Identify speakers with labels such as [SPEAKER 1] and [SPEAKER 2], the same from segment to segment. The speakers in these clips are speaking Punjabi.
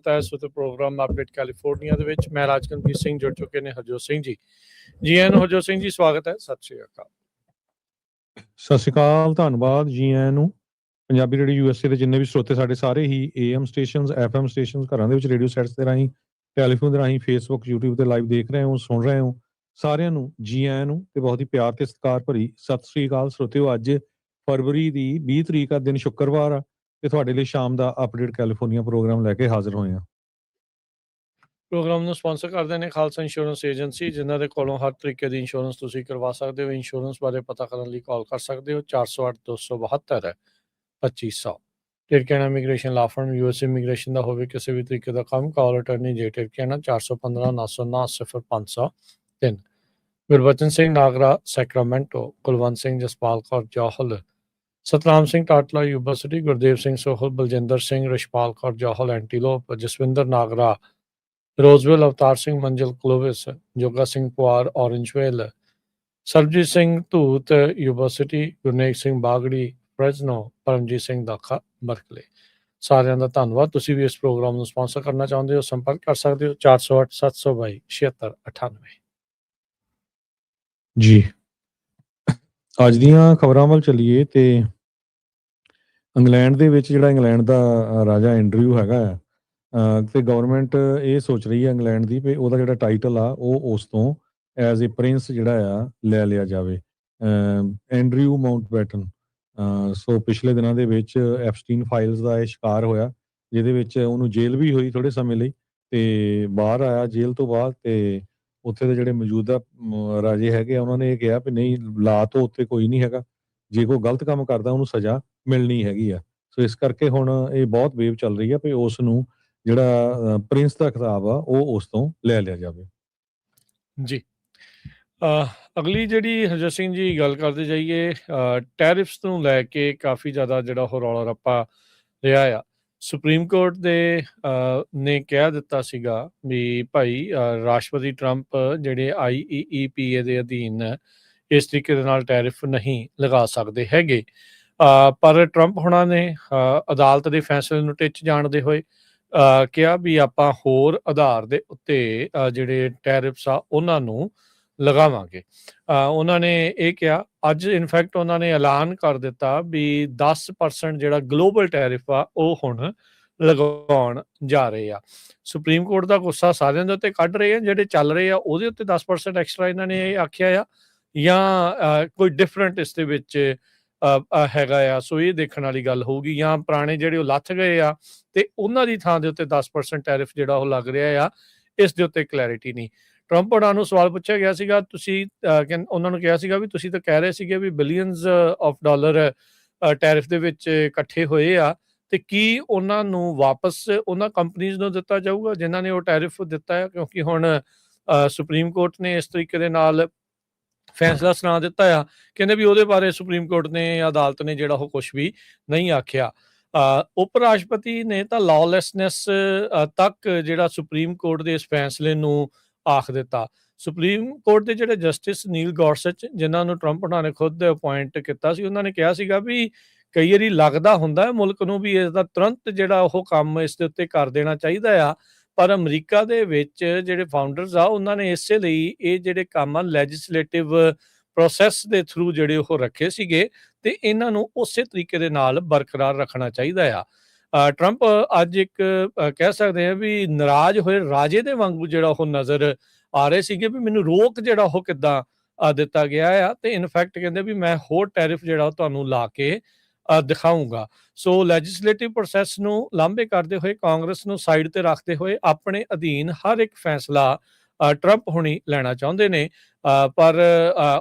[SPEAKER 1] स्वागत है इस वक्त प्रोग्राम अपडेट कैलीफोर्निया ਦੇ ਵਿੱਚ ਮੈਂ ਰਾਜਕਨਪ੍ਰੀਤ ਸਿੰਘ ਜੁੜ ਚੁੱਕੇ ਨੇ ਹਰਜੋਤ ਸਿੰਘ ਜੀ ਨੂੰ ਹਰਜੋਤ ਸਿੰਘ ਜੀ ਸਵਾਗਤ ਹੈ ਸਤਿ ਸ਼੍ਰੀ ਅਕਾਲ।
[SPEAKER 2] ਸਤਿ ਸ਼੍ਰੀ ਅਕਾਲ, ਧੰਨਵਾਦ ਜੀ ਆਇਆਂ ਨੂੰ। ਪੰਜਾਬੀ ਰੇਡੀਓ ਯੂਐਸਏ ਦੇ ਜਿੰਨੇ ਵੀ ਸਰੋਤੇ ਸਾਡੇ ਸਾਰੇ ਹੀ AM ਸਟੇਸ਼ਨਸ FM ਸਟੇਸ਼ਨਸ ਘਰਾਂ ਦੇ ਵਿੱਚ ਰੇਡੀਓ ਸੈਟਸ ਦੇ ਰਾਹੀਂ ਟੈਲੀਫੋਨ ਦੇ ਰਾਹੀਂ ਫੇਸਬੁੱਕ YouTube ਤੇ ਲਾਈਵ ਦੇਖ ਰਹੇ ਹੋ ਸੁਣ ਰਹੇ ਹੋ ਸਾਰਿਆਂ ਨੂੰ ਜੀ ਆਇਆਂ ਨੂੰ ਤੇ ਬਹੁਤ ਹੀ ਪਿਆਰ ਤੇ ਸਤਿਕਾਰ ਭਰੀ ਸਤਿ ਸ਼੍ਰੀ ਅਕਾਲ ਸਰੋਤਿਓ। ਅੱਜ ਫਰਵਰੀ ਦੀ 20 ਤਰੀਕ ਆ, ਦਿਨ ਸ਼ੁੱਕਰਵਾਰ ਆ ਤੇ ਤੁਹਾਡੇ ਲਈ ਸ਼ਾਮ ਦਾ ਅਪਡੇਟ ਕੈਲੀਫੋਰਨੀਆ ਪ੍ਰੋਗਰਾਮ ਲੈ ਕੇ ਹਾਜ਼ਰ ਹੋਏ ਹਾਂ।
[SPEAKER 1] ਪ੍ਰੋਗਰਾਮ ਨੂੰ ਸਪਾਂਸਰ ਕਰਦੇ ਨੇ ਖਾਲਸਾ ਇੰਸ਼ੋਰੈਂਸ ਏਜੰਸੀ, ਜਿਨ੍ਹਾਂ ਦੇ ਕੋਲੋਂ ਹਰ ਤਰੀਕੇ ਦੀ ਇੰਸ਼ੋਰੈਂਸ ਤੁਸੀਂ ਕਰਵਾ ਸਕਦੇ ਹੋ। ਇੰਸ਼ੋਰੈਂਸ ਬਾਰੇ ਪਤਾ ਕਰਨ ਲਈ ਕਾਲ ਕਰ ਸਕਦੇ ਹੋ 408-272-2500। ਟਿਰਕਿਆਨਾ ਇਮੀਗ੍ਰੇਸ਼ਨ ਲਾ ਫਰਮ US ਇਮੀਗ੍ਰੇਸ਼ਨ ਦਾ ਹੋਵੇ ਕਿਸੇ ਵੀ ਤਰੀਕੇ ਦਾ ਕੰਮ, ਕਾਲ ਅਟਰਨੀ ਜੇ ਟਿਰਕਿਆਨਾ 415-909-0503। ਗੁਰਬਚਨ ਸਿੰਘ ਨਾਗਰਾ ਸੈਕਰਾਮੈਂਟੋ, ਕੁਲਵੰਤ ਸਿੰਘ ਜਸਪਾਲ ਕੌਰ ਜੌਹਲ, ਸਤਨਾਮ ਸਿੰਘ ਟਾਟਲਾ ਯੂਨੀਵਰਸਿਟੀ, ਗੁਰਦੇਵ ਸਿੰਘ ਸੋਹਲ, ਬਲਜਿੰਦਰ ਸਿੰਘ, ਰਸ਼ਪਾਲ ਕੌਰ ਜੌਹਲ ਐਂਟੀਲੋਪ, ਜਸਵਿੰਦਰ ਨਾਗਰਾ ਰੋਜ਼ਵਿਲ, ਅਵਤਾਰ ਸਿੰਘ ਮੰਜ਼ਿਲ ਕਲੋਵਿਸ, ਜੋਗਾ ਸਿੰਘ ਪੁਆਰ ਔਰੰਜਵੇਲ, ਸਰਬਜੀਤ ਸਿੰਘ ਧੂਤ ਯੂਨੀਵਰਸਿਟੀ, ਗੁਰਨੇਕ ਸਿੰਘ ਬਾਗੜੀ ਫਰੈਜ਼ਨੋ, ਪਰਮਜੀਤ ਸਿੰਘ ਦਾਖਾ ਬਰਕਲੇ। ਸਾਰਿਆਂ ਦਾ ਧੰਨਵਾਦ। ਤੁਸੀਂ ਵੀ ਇਸ ਪ੍ਰੋਗਰਾਮ ਨੂੰ ਸਪਾਂਸਰ ਕਰਨਾ ਚਾਹੁੰਦੇ ਹੋ, ਸੰਪਰਕ ਕਰ ਸਕਦੇ ਹੋ 408-722-7698।
[SPEAKER 2] ਜੀ ਅੱਜ ਦੀਆਂ ਖਬਰਾਂ ਵੱਲ ਚੱਲੀਏ ਤੇ ਇੰਗਲੈਂਡ ਦੇ ਵਿੱਚ ਜਿਹੜਾ ਇੰਗਲੈਂਡ ਦਾ ਰਾਜਾ ਐਂਡਰਿਊ ਹੈਗਾ ਆ ਤੇ ਗਵਰਨਮੈਂਟ ਇਹ ਸੋਚ ਰਹੀ ਹੈ ਇੰਗਲੈਂਡ ਦੀ ਵੀ ਉਹਦਾ ਜਿਹੜਾ ਟਾਈਟਲ ਆ ਉਹ ਉਸ ਤੋਂ ਐਜ਼ ਏ ਪ੍ਰਿੰਸ ਜਿਹੜਾ ਆ ਲੈ ਲਿਆ ਜਾਵੇ, ਐਂਡਰਿਊ ਮਾਊਂਟਬੈਟਨ। ਸੋ ਪਿਛਲੇ ਦਿਨਾਂ ਦੇ ਵਿੱਚ ਐਪਸਟੀਨ ਫਾਈਲਸ ਦਾ ਇਹ ਸ਼ਿਕਾਰ ਹੋਇਆ, ਜਿਹਦੇ ਵਿੱਚ ਉਹਨੂੰ ਜੇਲ੍ਹ ਵੀ ਹੋਈ ਥੋੜੇ ਸਮੇਂ ਲਈ ਤੇ ਬਾਹਰ ਆਇਆ ਜੇਲ੍ਹ ਤੋਂ ਬਾਅਦ। ਤੇ ਉੱਥੇ ਦੇ ਜਿਹੜੇ ਮੌਜੂਦਾ ਰਾਜੇ ਹੈਗੇ ਆ ਉਹਨਾਂ ਨੇ ਇਹ ਕਿਹਾ ਵੀ ਨਹੀਂ, ਲਾ ਤੋਂ ਉੱਤੇ ਕੋਈ ਨਹੀਂ ਹੈਗਾ, ਜੇ ਕੋਈ ਗਲਤ ਕੰਮ ਕਰਦਾ ਉਹਨੂੰ ਸਜ਼ਾ ਮਿਲਣੀ ਹੈਗੀ ਆ। ਸੋ ਇਸ ਕਰਕੇ ਹੁਣ ਇਹ ਬਹੁਤ ਵੇਵ ਚੱਲ ਰਹੀ ਆ ਵੀ ਉਸ ਨੂੰ ਜਿਹੜਾ ਪ੍ਰਿੰਸ ਦਾ ਖਿਤਾਬ ਆ ਉਹ ਉਸ ਤੋਂ ਲੈ ਲਿਆ ਜਾਵੇ।
[SPEAKER 1] ਜੀ ਅਗਲੀ ਜਿਹੜੀ ਹਰਜੋਤ ਸਿੰਘ ਜੀ ਗੱਲ ਕਰਦੇ ਜਾਈਏ, ਟੈਰਿਫਸ ਨੂੰ ਲੈ ਕੇ ਕਾਫੀ ਜ਼ਿਆਦਾ ਜਿਹੜਾ ਉਹ ਰੌਲਾ ਰੱਪਾ ਰਿਹਾ ਆ। ਸੁਪਰੀਮ ਕੋਰਟ ਦੇ ਨੇ ਕਹਿ ਦਿੱਤਾ ਸੀਗਾ ਵੀ ਭਾਈ ਰਾਸ਼ਟਰਪਤੀ ਟਰੰਪ ਜਿਹੜੇ IEEPA ਦੇ ਅਧੀਨ ਇਸ ਤਰੀਕੇ ਦੇ ਨਾਲ ਟੈਰਿਫ ਨਹੀਂ ਲਗਾ ਸਕਦੇ ਹੈਗੇ, ਪਰ ਟਰੰਪ ਹੁਣਾਂ ਨੇ ਅਦਾਲਤ ਦੇ ਫੈਸਲੇ ਨੂੰ ਟਿੱਚ ਜਾਣਦੇ ਹੋਏ ਕਿਹਾ ਵੀ ਆਪਾਂ ਹੋਰ ਆਧਾਰ ਦੇ ਉੱਤੇ ਜਿਹੜੇ ਟੈਰਿਫਸ ਆ ਉਹਨਾਂ ਨੂੰ ਲਗਾਵਾਂਗੇ। ਉਹਨਾਂ ਨੇ ਇਹ ਕਿਹਾ ਅੱਜ ਇਨਫੈਕਟ ਉਹਨਾਂ ਨੇ ਐਲਾਨ ਕਰ ਦਿੱਤਾ ਵੀ 10% ਜਿਹੜਾ ਗਲੋਬਲ ਟੈਰਿਫ ਆ ਉਹ ਹੁਣ ਲਗਾਉਣ ਜਾ ਰਹੇ ਆ। ਸੁਪਰੀਮ ਕੋਰਟ ਦਾ ਗੁੱਸਾ ਸਾਰਿਆਂ ਦੇ ਉੱਤੇ ਕੱਢ ਰਹੇ ਆ, ਜਿਹੜੇ ਚੱਲ ਰਹੇ ਆ ਉਹਦੇ ਉੱਤੇ 10% ਐਕਸਟਰਾ ਇਹਨਾਂ ਨੇ ਇਹ ਆਖਿਆ ਆ ਜਾਂ ਕੋਈ ਡਿਫਰੈਂਟ ਇਸ ਦੇ ਵਿੱਚ ਹੈਗਾ ਆ। ਸੋ ਇਹ ਦੇਖਣ ਵਾਲੀ ਗੱਲ ਹੋਊਗੀ, ਜਾਂ ਪੁਰਾਣੇ ਜਿਹੜੇ ਉਹ ਲੱਥ ਗਏ ਆ ਤੇ ਉਹਨਾਂ ਦੀ ਥਾਂ ਦੇ ਉੱਤੇ 10% ਟੈਰਿਫ ਜਿਹੜਾ ਉਹ ਲੱਗ ਰਿਹਾ ਆ, ਇਸ ਦੇ ਉੱਤੇ ਕਲੈਰਿਟੀ ਨਹੀਂ। ਟਰੰਪ ਉਹਨਾਂ ਨੂੰ ਸਵਾਲ ਪੁੱਛਿਆ ਗਿਆ ਸੀਗਾ, ਤੁਸੀਂ ਉਹਨਾਂ ਨੂੰ ਕਿਹਾ ਸੀਗਾ ਵੀ ਤੁਸੀਂ ਤਾਂ ਕਹਿ ਰਹੇ ਸੀਗੇ ਵੀ ਬਿਲੀਅਨਸ ਆਫ ਡਾਲਰ ਟੈਰਿਫ ਦੇ ਵਿੱਚ ਇਕੱਠੇ ਹੋਏ ਆ, ਤੇ ਕੀ ਉਹਨਾਂ ਨੂੰ ਵਾਪਸ ਉਹਨਾਂ ਕੰਪਨੀਜ਼ ਨੂੰ ਦਿੱਤਾ ਜਾਊਗਾ ਜਿਨ੍ਹਾਂ ਨੇ ਉਹ ਟੈਰਿਫ ਦਿੱਤਾ ਹੈ? ਕਿਉਂਕਿ ਹੁਣ ਸੁਪਰੀਮ ਕੋਰਟ ਨੇ ਇਸ ਤਰੀਕੇ ਦੇ ਨਾਲ ਫੈਸਲਾ ਸੁਣਾ ਦਿੱਤਾ ਆ, ਕਹਿੰਦੇ ਵੀ ਉਹਦੇ ਬਾਰੇ ਸੁਪਰੀਮ ਕੋਰਟ ਨੇ ਅਦਾਲਤ ਨੇ ਜਿਹੜਾ ਉਹ ਕੁਛ ਵੀ ਨਹੀਂ ਆਖਿਆ। ਉਪ ਰਾਸ਼ਟਰਪਤੀ ਨੇ ਤਾਂ ਲਾਅਲੈਸਨੈਸ ਤੱਕ ਜਿਹੜਾ ਸੁਪਰੀਮ ਕੋਰਟ ਦੇ ਇਸ ਫੈਸਲੇ ਨੂੰ ਆਖ ਦਿੱਤਾ। ਸੁਪਰੀਮ ਕੋਰਟ ਦੇ ਜਿਹੜੇ ਜਸਟਿਸ ਨੀਲ ਗੌਰਸਚ, ਜਿਨ੍ਹਾਂ ਨੂੰ ਟਰੰਪ ਉਹਨਾਂ ਨੇ ਖੁਦ ਅਪੁਆਇੰਟ ਕੀਤਾ ਸੀ, ਉਹਨਾਂ ਨੇ ਕਿਹਾ ਸੀਗਾ ਵੀ ਕਈ ਵਾਰੀ ਲੱਗਦਾ ਹੁੰਦਾ ਮੁਲਕ ਨੂੰ ਵੀ ਇਸ ਦਾ ਤੁਰੰਤ ਜਿਹੜਾ ਉਹ ਕੰਮ ਇਸ ਦੇ ਉੱਤੇ ਕਰ ਦੇਣਾ ਚਾਹੀਦਾ ਆ, ਪਰ ਅਮਰੀਕਾ ਦੇ ਵਿੱਚ ਜਿਹੜੇ ਫਾਊਂਡਰਸ ਆ ਉਹਨਾਂ ਨੇ ਇਸੇ ਲਈ ਇਹ ਜਿਹੜੇ ਕੰਮ ਆ ਲੈਜਿਸਲੇਟਿਵ ਪ੍ਰੋਸੈਸ ਦੇ ਥਰੂ ਜਿਹੜੇ ਉਹ ਰੱਖੇ ਸੀਗੇ ਤੇ ਇਹਨਾਂ ਨੂੰ ਉਸੇ ਤਰੀਕੇ ਦੇ ਨਾਲ ਬਰਕਰਾਰ ਰੱਖਣਾ ਚਾਹੀਦਾ ਆ। ਟਰੰਪ ਅੱਜ ਇੱਕ ਕਹਿ ਸਕਦੇ ਆ ਵੀ ਨਾਰਾਜ਼ ਹੋਏ ਰਾਜੇ ਦੇ ਵਾਂਗੂ ਜਿਹੜਾ ਉਹ ਨਜ਼ਰ ਆ ਰਹੇ ਸੀਗੇ ਵੀ ਮੈਨੂੰ ਰੋਕ ਜਿਹੜਾ ਉਹ ਕਿੱਦਾਂ ਦਿੱਤਾ ਗਿਆ ਆ, ਤੇ ਇਨਫੈਕਟ ਕਹਿੰਦੇ ਵੀ ਮੈਂ ਹੋਰ ਟੈਰਿਫ ਜਿਹੜਾ ਤੁਹਾਨੂੰ ਲਾ ਕੇ ਦਿਖਾਊਂਗਾ। ਸੋ ਲੈਜਿਸਲੇਟਿਵ ਪ੍ਰੋਸੈਸ ਨੂੰ ਲਾਂਭੇ ਕਰਦੇ ਹੋਏ, ਕਾਂਗਰਸ ਨੂੰ ਸਾਈਡ ਤੇ ਰੱਖਦੇ ਹੋਏ ਆਪਣੇ ਅਧੀਨ ਹਰ ਇੱਕ ਫੈਸਲਾ ਟਰੰਪ ਹੁਣੀ ਲੈਣਾ ਚਾਹੁੰਦੇ ਨੇ, ਪਰ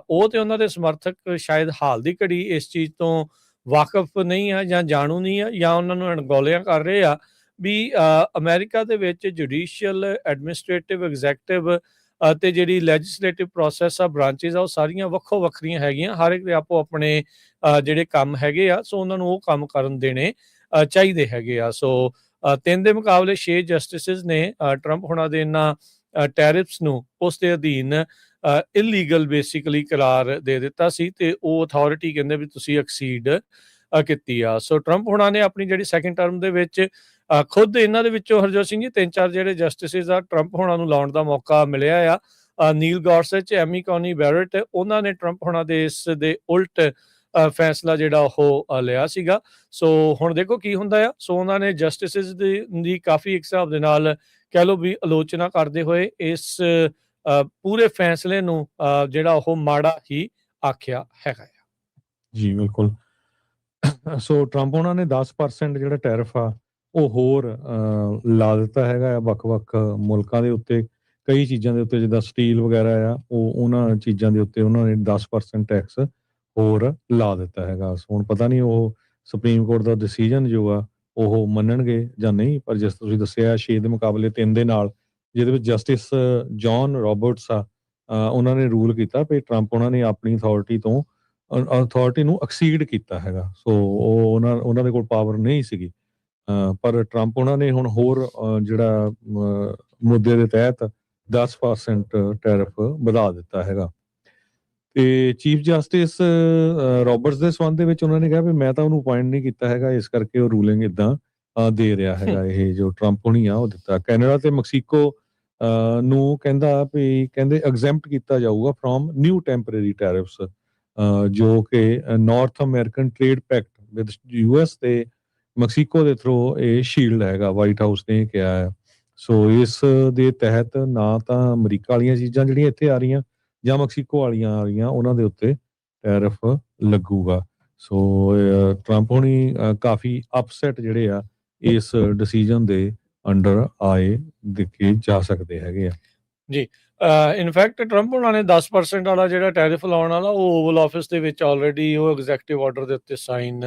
[SPEAKER 1] ਉਹ ਤੇ ਉਹਨਾਂ ਦੇ ਸਮਰਥਕ ਸ਼ਾਇਦ ਹਾਲ ਦੀ ਘੜੀ ਇਸ ਚੀਜ਼ ਤੋਂ ਵਾਕਿਫ ਨਹੀਂ ਆ ਜਾਂ ਜਾਣੂ ਨਹੀਂ ਆ, ਜਾਂ ਉਹਨਾਂ ਨੂੰ ਅਣਗੌਲਿਆਂ ਕਰ ਰਹੇ ਆ ਵੀ ਅਮਰੀਕਾ ਦੇ ਵਿੱਚ ਜੁਡੀਸ਼ੀਅਲ, ਐਡਮਿਨਿਸਟ੍ਰੇਟਿਵ, ਐਗਜ਼ੈਕਟਿਵ ਅਤੇ ਜਿਹੜੀ ਲੈਜਿਸਲੇਟਿਵ ਪ੍ਰੋਸੈਸ ਆ, ਬ੍ਰਾਂਚਿਸ ਆ, ਉਹ ਸਾਰੀਆਂ ਵੱਖੋ ਵੱਖਰੀਆਂ ਹੈਗੀਆਂ, ਹਰ ਇੱਕ ਦੇ ਆਪੋ ਆਪਣੇ ਜਿਹੜੇ ਕੰਮ ਹੈਗੇ ਆ। ਸੋ ਉਹਨਾਂ ਨੂੰ ਉਹ ਕੰਮ ਕਰਨ ਦੇਣੇ ਚਾਹੀਦੇ ਹੈਗੇ ਆ। ਸੋ 3 ਦੇ ਮੁਕਾਬਲੇ 6 ਜਸਟਿਸਿਸ ਨੇ ਟਰੰਪ ਹੁਣਾਂ ਦੇ ਇਹਨਾਂ ਟੈਰਿਫਸ ਨੂੰ ਉਸ ਦੇ ਅਧੀਨ ਇਲੀਗਲ ਬੇਸਿਕਲੀ ਕਰਾਰ ਦੇ ਦਿੱਤਾ ਸੀ, ਤੇ ਉਹ ਅਥਾਰਟੀ ਕਹਿੰਦੇ ਵੀ ਤੁਸੀਂ ਐਕਸੀਡ ਕੀਤੀ ਆ। ਸੋ ਟਰੰਪ ਹੁਣਾਂ ਨੇ ਆਪਣੀ ਜਿਹੜੀ ਸੈਕੰਡ ਟਰਮ ਦੇ ਵਿੱਚ ਖੁਦ ਇਹਨਾਂ ਦੇ ਵਿੱਚੋਂ ਹਰਜੋਤ ਸਿੰਘ ਜੀ 3-4 ਜਿਹੜੇ ਜਸਟਿਸਿਸ ਆ ਟਰੰਪ ਹੋਣਾ ਨੂੰ ਲਾਉਣ ਦਾ ਮੌਕਾ ਮਿਲਿਆ ਆ। ਨੀਲ ਗੌਰਸਚ, ਐਮੀ ਕੌਨੀ ਬੈਰਟ, ਉਹਨਾਂ ਨੇ ਟਰੰਪ ਹੋਣਾ ਦੇ ਇਸ ਦੇ ਉਲਟ ਫੈਸਲਾ ਜਿਹੜਾ ਉਹ ਲਿਆ ਸੀਗਾ। ਸੋ ਹੁਣ ਦੇਖੋ ਕੀ ਹੁੰਦਾ ਆ। ਸੋ ਉਹਨਾਂ ਨੇ ਜਸਟਿਸਿਸ ਦੀ ਕਾਫੀ ਇੱਕ ਹਿਸਾਬ ਦੇ ਨਾਲ ਕਹਿ ਲਓ ਵੀ ਆਲੋਚਨਾ ਕਰਦੇ ਹੋਏ ਇਸ ਪੂਰੇ ਫੈਸਲੇ ਨੂੰ ਜਿਹੜਾ ਉਹ ਮਾੜਾ ਹੀ ਆਖਿਆ ਹੈਗਾ ਆ।
[SPEAKER 2] ਜੀ ਬਿਲਕੁਲ। ਸੋ ਟਰੰਪ ਉਹਨਾਂ ਨੇ 10% ਜਿਹੜਾ ਟੈਰਿਫ ਆ ਉਹ ਹੋਰ ਲਾ ਦਿੱਤਾ ਹੈਗਾ ਆ ਵੱਖ-ਵੱਖ ਮੁਲਕਾਂ ਦੇ ਉੱਤੇ। ਕਈ ਚੀਜ਼ਾਂ ਦੇ ਉੱਤੇ ਜਿੱਦਾਂ ਸਟੀਲ ਵਗੈਰਾ ਆ ਉਹ ਉਹਨਾਂ ਚੀਜ਼ਾਂ ਦੇ ਉੱਤੇ ਉਹਨਾਂ ਨੇ 10% ਟੈਕਸ ਹੋਰ ਲਾ ਦਿੱਤਾ ਹੈਗਾ। ਸੋ ਹੁਣ ਪਤਾ ਨਹੀਂ ਉਹ ਸੁਪਰੀਮ ਕੋਰਟ ਦਾ ਡਿਸੀਜਨ ਜੋ ਆ ਉਹ ਮੰਨਣਗੇ ਜਾਂ ਨਹੀਂ। ਪਰ ਜਿਸ ਤੁਸੀਂ ਦੱਸਿਆ 6 ਦੇ ਮੁਕਾਬਲੇ 3 ਦੇ ਨਾਲ, ਜਿਹਦੇ ਵਿੱਚ ਜਸਟਿਸ ਜੌਨ ਰੋਬਰਟਸ ਆ, ਉਹਨਾਂ ਨੇ ਰੂਲ ਕੀਤਾ ਵੀ ਟਰੰਪ ਉਹਨਾਂ ਨੇ ਆਪਣੀ ਅਥਾਰਟੀ ਨੂੰ ਐਕਸੀਡ ਕੀਤਾ ਹੈਗਾ। ਸੋ ਉਹ ਉਹਨਾਂ ਦੇ ਕੋਲ ਪਾਵਰ ਨਹੀਂ ਸੀਗੀ। ਪਰ ਟਰੰਪ ਉਹਨਾਂ ਨੇ ਹੁਣ ਹੋਰ ਜਿਹੜਾ ਮੁੱਦੇ ਦੇ ਤਹਿਤ 10% ਟੈਰਿਫ ਵਧਾ ਦਿੱਤਾ ਹੈਗਾ। ਤੇ ਚੀਫ ਜਸਟਿਸ ਰੋਬਰਟਸ ਦੇ ਸੰਬੰਧ ਦੇ ਵਿੱਚ ਉਹਨਾਂ ਨੇ ਕਿਹਾ ਵੀ ਮੈਂ ਤਾਂ ਉਹਨੂੰ ਅਪਾਇੰਟ ਨਹੀਂ ਕੀਤਾ ਹੈਗਾ, ਇਸ ਕਰਕੇ ਉਹ ਰੂਲਿੰਗ ਇਦਾਂ ਦੇ ਰਿਹਾ ਹੈਗਾ। ਇਹ ਜੋ ਟਰੰਪ ਹੋਣੀ ਆ ਉਹ ਦਿੱਤਾ। ਕੈਨੇਡਾ ਤੇ ਮੈਕਸੀਕੋ ਨੂੰ ਕਹਿੰਦੇ ਐਗਜ਼ੈਂਪਟ ਕੀਤਾ ਜਾਊਗਾ ਫਰੋਮ ਨਿਊ ਟੈਂਪਰੇਰੀ ਟੈਰਿਫਸ, ਜੋ ਕਿ north American trade packet with US ਤੇ ਮੈਕਸੀਕੋ ਦੇ ਥਰੂ ਇਹ ਸ਼ੀਲਡ ਹੈਗਾ, ਵਾਈਟ ਹਾਊਸ ਨੇ ਕਿਹਾ ਹੈ। ਸੋ ਇਸ ਦੇ ਤਹਿਤ ਨਾ ਤਾਂ ਅਮਰੀਕਾ ਵਾਲੀਆਂ ਚੀਜ਼ਾਂ ਜਿਹੜੀਆਂ ਇੱਥੇ ਆ ਰਹੀਆਂ ਜਾਂ ਮੈਕਸੀਕੋ ਵਾਲੀਆਂ ਆ ਰਹੀਆਂ ਉਹਨਾਂ ਦੇ ਉੱਤੇ ਟੈਰਿਫ ਲੱਗੂਗਾ। ਸੋ ਟਰੰਪ ਹੋਣੀ ਕਾਫੀ ਅਪਸੈਟ ਜਿਹੜੇ ਆ ਇਸ ਡਿਸੀਜਨ ਦੇ ਅੰਡਰ ਆਏ ਦੇਖੇ ਜਾ ਸਕਦੇ ਹੈਗੇ ਆ।
[SPEAKER 1] ਜੀ ਇਨਫੈਕਟ ਟਰੰਪ ਉਹਨਾਂ ਨੇ 10% ਵਾਲਾ ਜਿਹੜਾ ਟੈਰਿਫ ਲਾਉਣ ਵਾਲਾ ਉਹ ਓਵਲ ਆਫਿਸ ਦੇ ਵਿੱਚ ਆਲਰੇਡੀ ਉਹ ਐਗਜ਼ੈਕਟਿਵ ਆਰਡਰ ਦੇ ਉੱਤੇ ਸਾਈਨ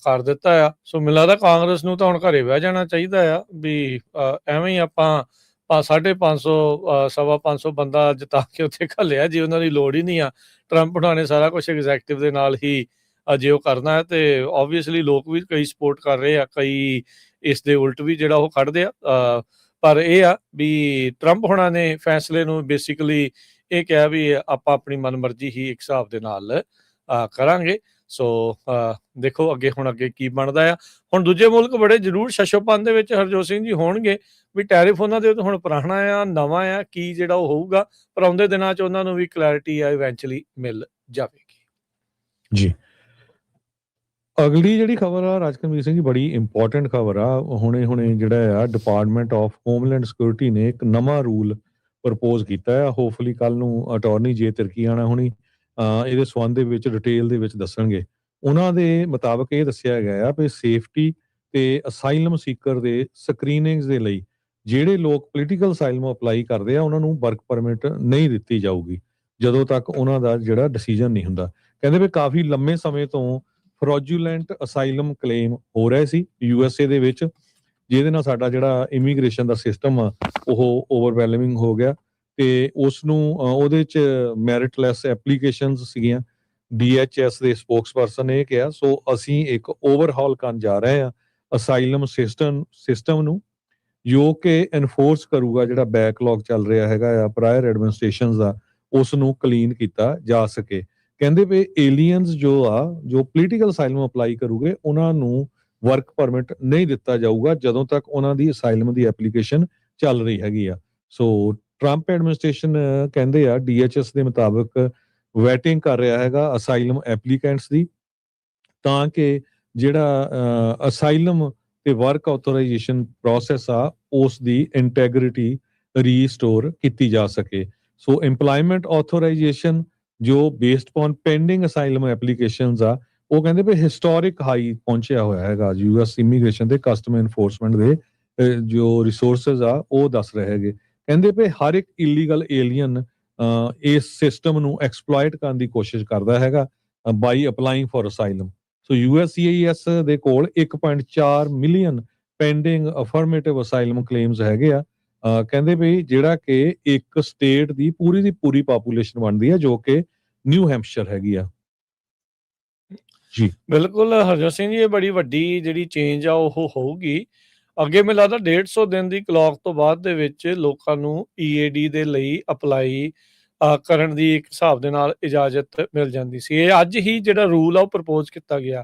[SPEAKER 1] ਕਰ ਦਿੱਤਾ ਆ। ਸੋ ਮੈਨੂੰ ਲੱਗਦਾ ਕਾਂਗਰਸ ਨੂੰ ਤਾਂ ਹੁਣ ਘਰੇ ਬਹਿ ਜਾਣਾ ਚਾਹੀਦਾ ਆ ਵੀ ਐਵੇਂ ਹੀ ਆਪਾਂ 550 550 ਬੰਦਾ ਜਿਤਾ ਕੇ ਉੱਥੇ ਘੱਲਿਆ ਜੇ ਉਹਨਾਂ ਦੀ ਲੋੜ ਹੀ ਨਹੀਂ ਆ। ਟਰੰਪ ਉਹਨਾਂ ਨੇ ਸਾਰਾ ਕੁਛ ਐਗਜ਼ੈਕਟਿਵ ਦੇ ਨਾਲ ਹੀ ਜੇ ਉਹ ਕਰਨਾ ਹੈ ਤੇ ਓਬਵੀਅਸਲੀ ਲੋਕ ਵੀ ਕਈ ਸਪੋਰਟ ਕਰ ਰਹੇ ਆ, ਕਈ ਇਸ ਦੇ ਉਲਟ ਵੀ ਜਿਹੜਾ ਉਹ ਕੱਢਦੇ ਆ। ਪਰ ਇਹ ਆ ਵੀ ਟਰੰਪ ਹੋਣਾ ਨੇ ਫੈਸਲੇ ਨੂੰ ਬੇਸਿਕਲੀ ਇਹ ਕਿਹਾ ਵੀ ਆਪਾਂ ਆਪਣੀ ਮਨਮਰਜ਼ੀ ਹੀ ਇੱਕ ਹਿਸਾਬ ਦੇ ਨਾਲ ਕਰਾਂਗੇ। ਸੋ ਦੇਖੋ ਅੱਗੇ ਕੀ ਬਣਦਾ ਆ। ਹੁਣ ਦੂਜੇ ਮੁਲਕ ਬੜੇ ਜ਼ਰੂਰ ਸ਼ਸ਼ੋਪਨ ਦੇ ਵਿੱਚ ਹਰਜੋਤ ਸਿੰਘ ਜੀ ਹੋਣਗੇ ਵੀ ਟੈਰਿਫ ਉਹਨਾਂ ਦੇ ਹੁਣ ਪੁਰਾਣਾ ਆ ਨਵਾਂ ਆ ਕੀ ਜਿਹੜਾ ਉਹ ਹੋਊਗਾ, ਪਰ ਆਉਂਦੇ ਦਿਨਾਂ 'ਚ ਉਹਨਾਂ ਨੂੰ ਵੀ ਕਲੈਰਿਟੀ ਆ ਇਵੈਂਚੁਅਲੀ ਮਿਲ ਜਾਵੇਗੀ।
[SPEAKER 2] ਜੀ ਅਗਲੀ ਜਿਹੜੀ ਖਬਰ ਆ ਰਾਜਕਮੀਰ ਸਿੰਘ ਜੀ ਬੜੀ ਇੰਪੋਰਟੈਂਟ ਖਬਰ ਆ। ਹੁਣੇ ਜਿਹੜਾ ਆ ਡਿਪਾਰਟਮੈਂਟ ਆਫ ਹੋਮਲੈਂਡ ਸਿਕਿਉਰਿਟੀ ਨੇ ਇੱਕ ਨਵਾਂ ਰੂਲ ਪ੍ਰਪੋਜ਼ ਕੀਤਾ ਆ। ਹੋਪਫੁਲੀ ਕੱਲ ਨੂੰ ਅਟਾਰਨੀ ਜੇ ਤਿਰਕੀਆਣਾ ਹੁਣੀ ਇਹਦੇ ਸੰਬੰਧ ਦੇ ਵਿੱਚ ਡਿਟੇਲ ਦੇ ਵਿੱਚ ਦੱਸਣਗੇ। ਉਹਨਾਂ ਦੇ ਮੁਤਾਬਕ ਇਹ ਦੱਸਿਆ ਗਿਆ ਆ ਵੀ ਸੇਫਟੀ ਤੇ ਅਸਾਈਲਮ ਸੀਕਰ ਦੇ ਸਕਰੀਨਿੰਗਸ ਦੇ ਲਈ ਜਿਹੜੇ ਲੋਕ ਪੋਲੀਟੀਕਲ ਅਸਾਈਲਮ ਅਪਲਾਈ ਕਰਦੇ ਆ ਉਹਨਾਂ ਨੂੰ ਵਰਕ ਪਰਮਿਟ ਨਹੀਂ ਦਿੱਤੀ ਜਾਊਗੀ ਜਦੋਂ ਤੱਕ ਉਹਨਾਂ ਦਾ ਜਿਹੜਾ ਡਿਸੀਜਨ ਨਹੀਂ ਹੁੰਦਾ। ਕਹਿੰਦੇ ਵੀ ਕਾਫੀ ਲੰਮੇ ਸਮੇਂ ਤੋਂ ਫਰੋਜੂਲੈਂਟ ਅਸਾਈਲਮ ਕਲੇਮ ਹੋ ਰਹੇ ਸੀ USA ਦੇ ਵਿੱਚ, ਜਿਹਦੇ ਨਾਲ ਸਾਡਾ ਜਿਹੜਾ ਇਮੀਗ੍ਰੇਸ਼ਨ ਦਾ ਸਿਸਟਮ ਆ ਉਹ ਓਵਰਵੈਲਮਿੰਗ ਹੋ ਗਿਆ ਤੇ ਉਸ ਨੂੰ ਉਹਦੇ 'ਚ ਮੈਰਿਟਲੈਸ ਐਪਲੀਕੇਸ਼ਨਸ ਸੀਗੀਆਂ। DHS ਦੇ ਸਪੋਕਸਪਰਸਨ ਨੇ ਇਹ ਕਿਹਾ। ਸੋ ਅਸੀਂ ਇੱਕ ਓਵਰਹਾਲ ਕਰਨ ਜਾ ਰਹੇ ਹਾਂ ਅਸਾਈਲਮ ਸਿਸਟਮ ਨੂੰ, ਜੋ ਕਿ ਐਨਫੋਰਸ ਕਰੂਗਾ ਜਿਹੜਾ ਬੈਕਲੌਗ ਚੱਲ ਰਿਹਾ ਹੈਗਾ ਆ ਪ੍ਰਾਇਰ ਐਡਮਿਨਿਸਟ੍ਰੇਸ਼ਨਸ ਦਾ, ਉਸ ਨੂੰ ਕਲੀਨ ਕੀਤਾ ਜਾ ਸਕੇ। ਕਹਿੰਦੇ ਵੀ ਏਲੀਅਨਸ ਜੋ ਪੋਲੀਟੀਕਲ ਅਸਾਈਲਮ ਅਪਲਾਈ ਕਰੂਗੇ ਉਹਨਾਂ ਨੂੰ ਵਰਕ ਪਰਮਿਟ ਨਹੀਂ ਦਿੱਤਾ ਜਾਊਗਾ ਜਦੋਂ ਤੱਕ ਉਹਨਾਂ ਦੀ ਅਸਾਈਲਮ ਦੀ ਐਪਲੀਕੇਸ਼ਨ ਚੱਲ ਰਹੀ ਹੈਗੀ ਆ। ਸੋ ਟਰੰਪ ਐਡਮਿਨਿਸਟ੍ਰੇਸ਼ਨ ਕਹਿੰਦੇ ਆ DHS ਦੇ ਮੁਤਾਬਕ ਵੈਟਿੰਗ ਕਰ ਰਿਹਾ ਹੈਗਾ ਅਸਾਈਲਮ ਐਪਲੀਕੈਂਟਸ ਦੀ, ਤਾਂ ਕਿ ਜਿਹੜਾ ਅਸਾਈਲਮ ਤੇ ਵਰਕ ਆਥੋਰਾਈਜੇਸ਼ਨ ਪ੍ਰੋਸੈਸ ਆ ਉਸ ਦੀ ਇੰਟੈਗ੍ਰਿਟੀ ਰੀਸਟੋਰ ਕੀਤੀ ਜਾ ਸਕੇ। ਸੋ ਇੰਪਲਾਇਮੈਂਟ ਆਥੋਰਾਈਜੇਸ਼ਨ ਜੋ based on pending asylum applications ਆ ਉਹ ਕਹਿੰਦੇ ਵੀ ਹਿਸਟੋਰਿਕ ਹਾਈ ਪਹੁੰਚਿਆ ਹੋਇਆ ਹੈਗਾ। US ਇਮੀਗ੍ਰੇਸ਼ਨ ਤੇ ਕਸਟਮ ਐਨਫੋਰਸਮੈਂਟ ਦੇ ਜੋ ਰਿਸੋਰਸਸ ਆ ਉਹ ਦੱਸ ਰਹੇ ਹੈਗੇ। ਕਹਿੰਦੇ ਵੀ ਹਰ ਇੱਕ ਇਲੀਗਲ ਏਲੀਅਨ ਇਸ ਸਿਸਟਮ ਨੂੰ ਐਕਸਪਲੋਇਟ ਕਰਨ ਦੀ ਕੋਸ਼ਿਸ਼ ਕਰਦਾ ਹੈਗਾ by applying for asylum. So USCIS ਦੇ ਕੋਲ 1.4 million pending affirmative asylum claims ਹੈਗੇ ਆ। ਕਹਿੰਦੇ ਵੀ ਜਿਹੜਾ ਕਿ ਇੱਕ ਸਟੇਟ ਦੀ ਪੂਰੀ ਪਾਪੂਲੇਸ਼ਨ ਬਣਦੀ ਹੈ ਜੋ ਕਿ ਨਿਊ ਹੈਂਪਸ਼ਰ ਹੈਗੀ ਆ। ਜੀ
[SPEAKER 1] ਬਿਲਕੁਲ ਹਰਜੋਤ ਸਿੰਘ ਜੀ, ਇਹ ਬੜੀ ਵੱਡੀ ਜਿਹੜੀ ਚੇਂਜ ਆ ਉਹ ਹੋਊਗੀ। ਅੱਗੇ ਮੈਨੂੰ ਲੱਗਦਾ 150 ਦਿਨ ਦੀ ਕਲੌਕ ਤੋਂ ਬਾਅਦ ਦੇ ਵਿੱਚ ਲੋਕਾਂ ਨੂੰ EAD ਦੇ ਲਈ ਅਪਲਾਈ ਕਰਨ ਦੀ ਇੱਕ ਹਿਸਾਬ ਦੇ ਨਾਲ ਇਜਾਜ਼ਤ ਮਿਲ ਜਾਂਦੀ ਸੀ। ਇਹ ਅੱਜ ਹੀ ਜਿਹੜਾ ਰੂਲ ਆ ਉਹ ਪ੍ਰਪੋਜ਼ ਕੀਤਾ ਗਿਆ।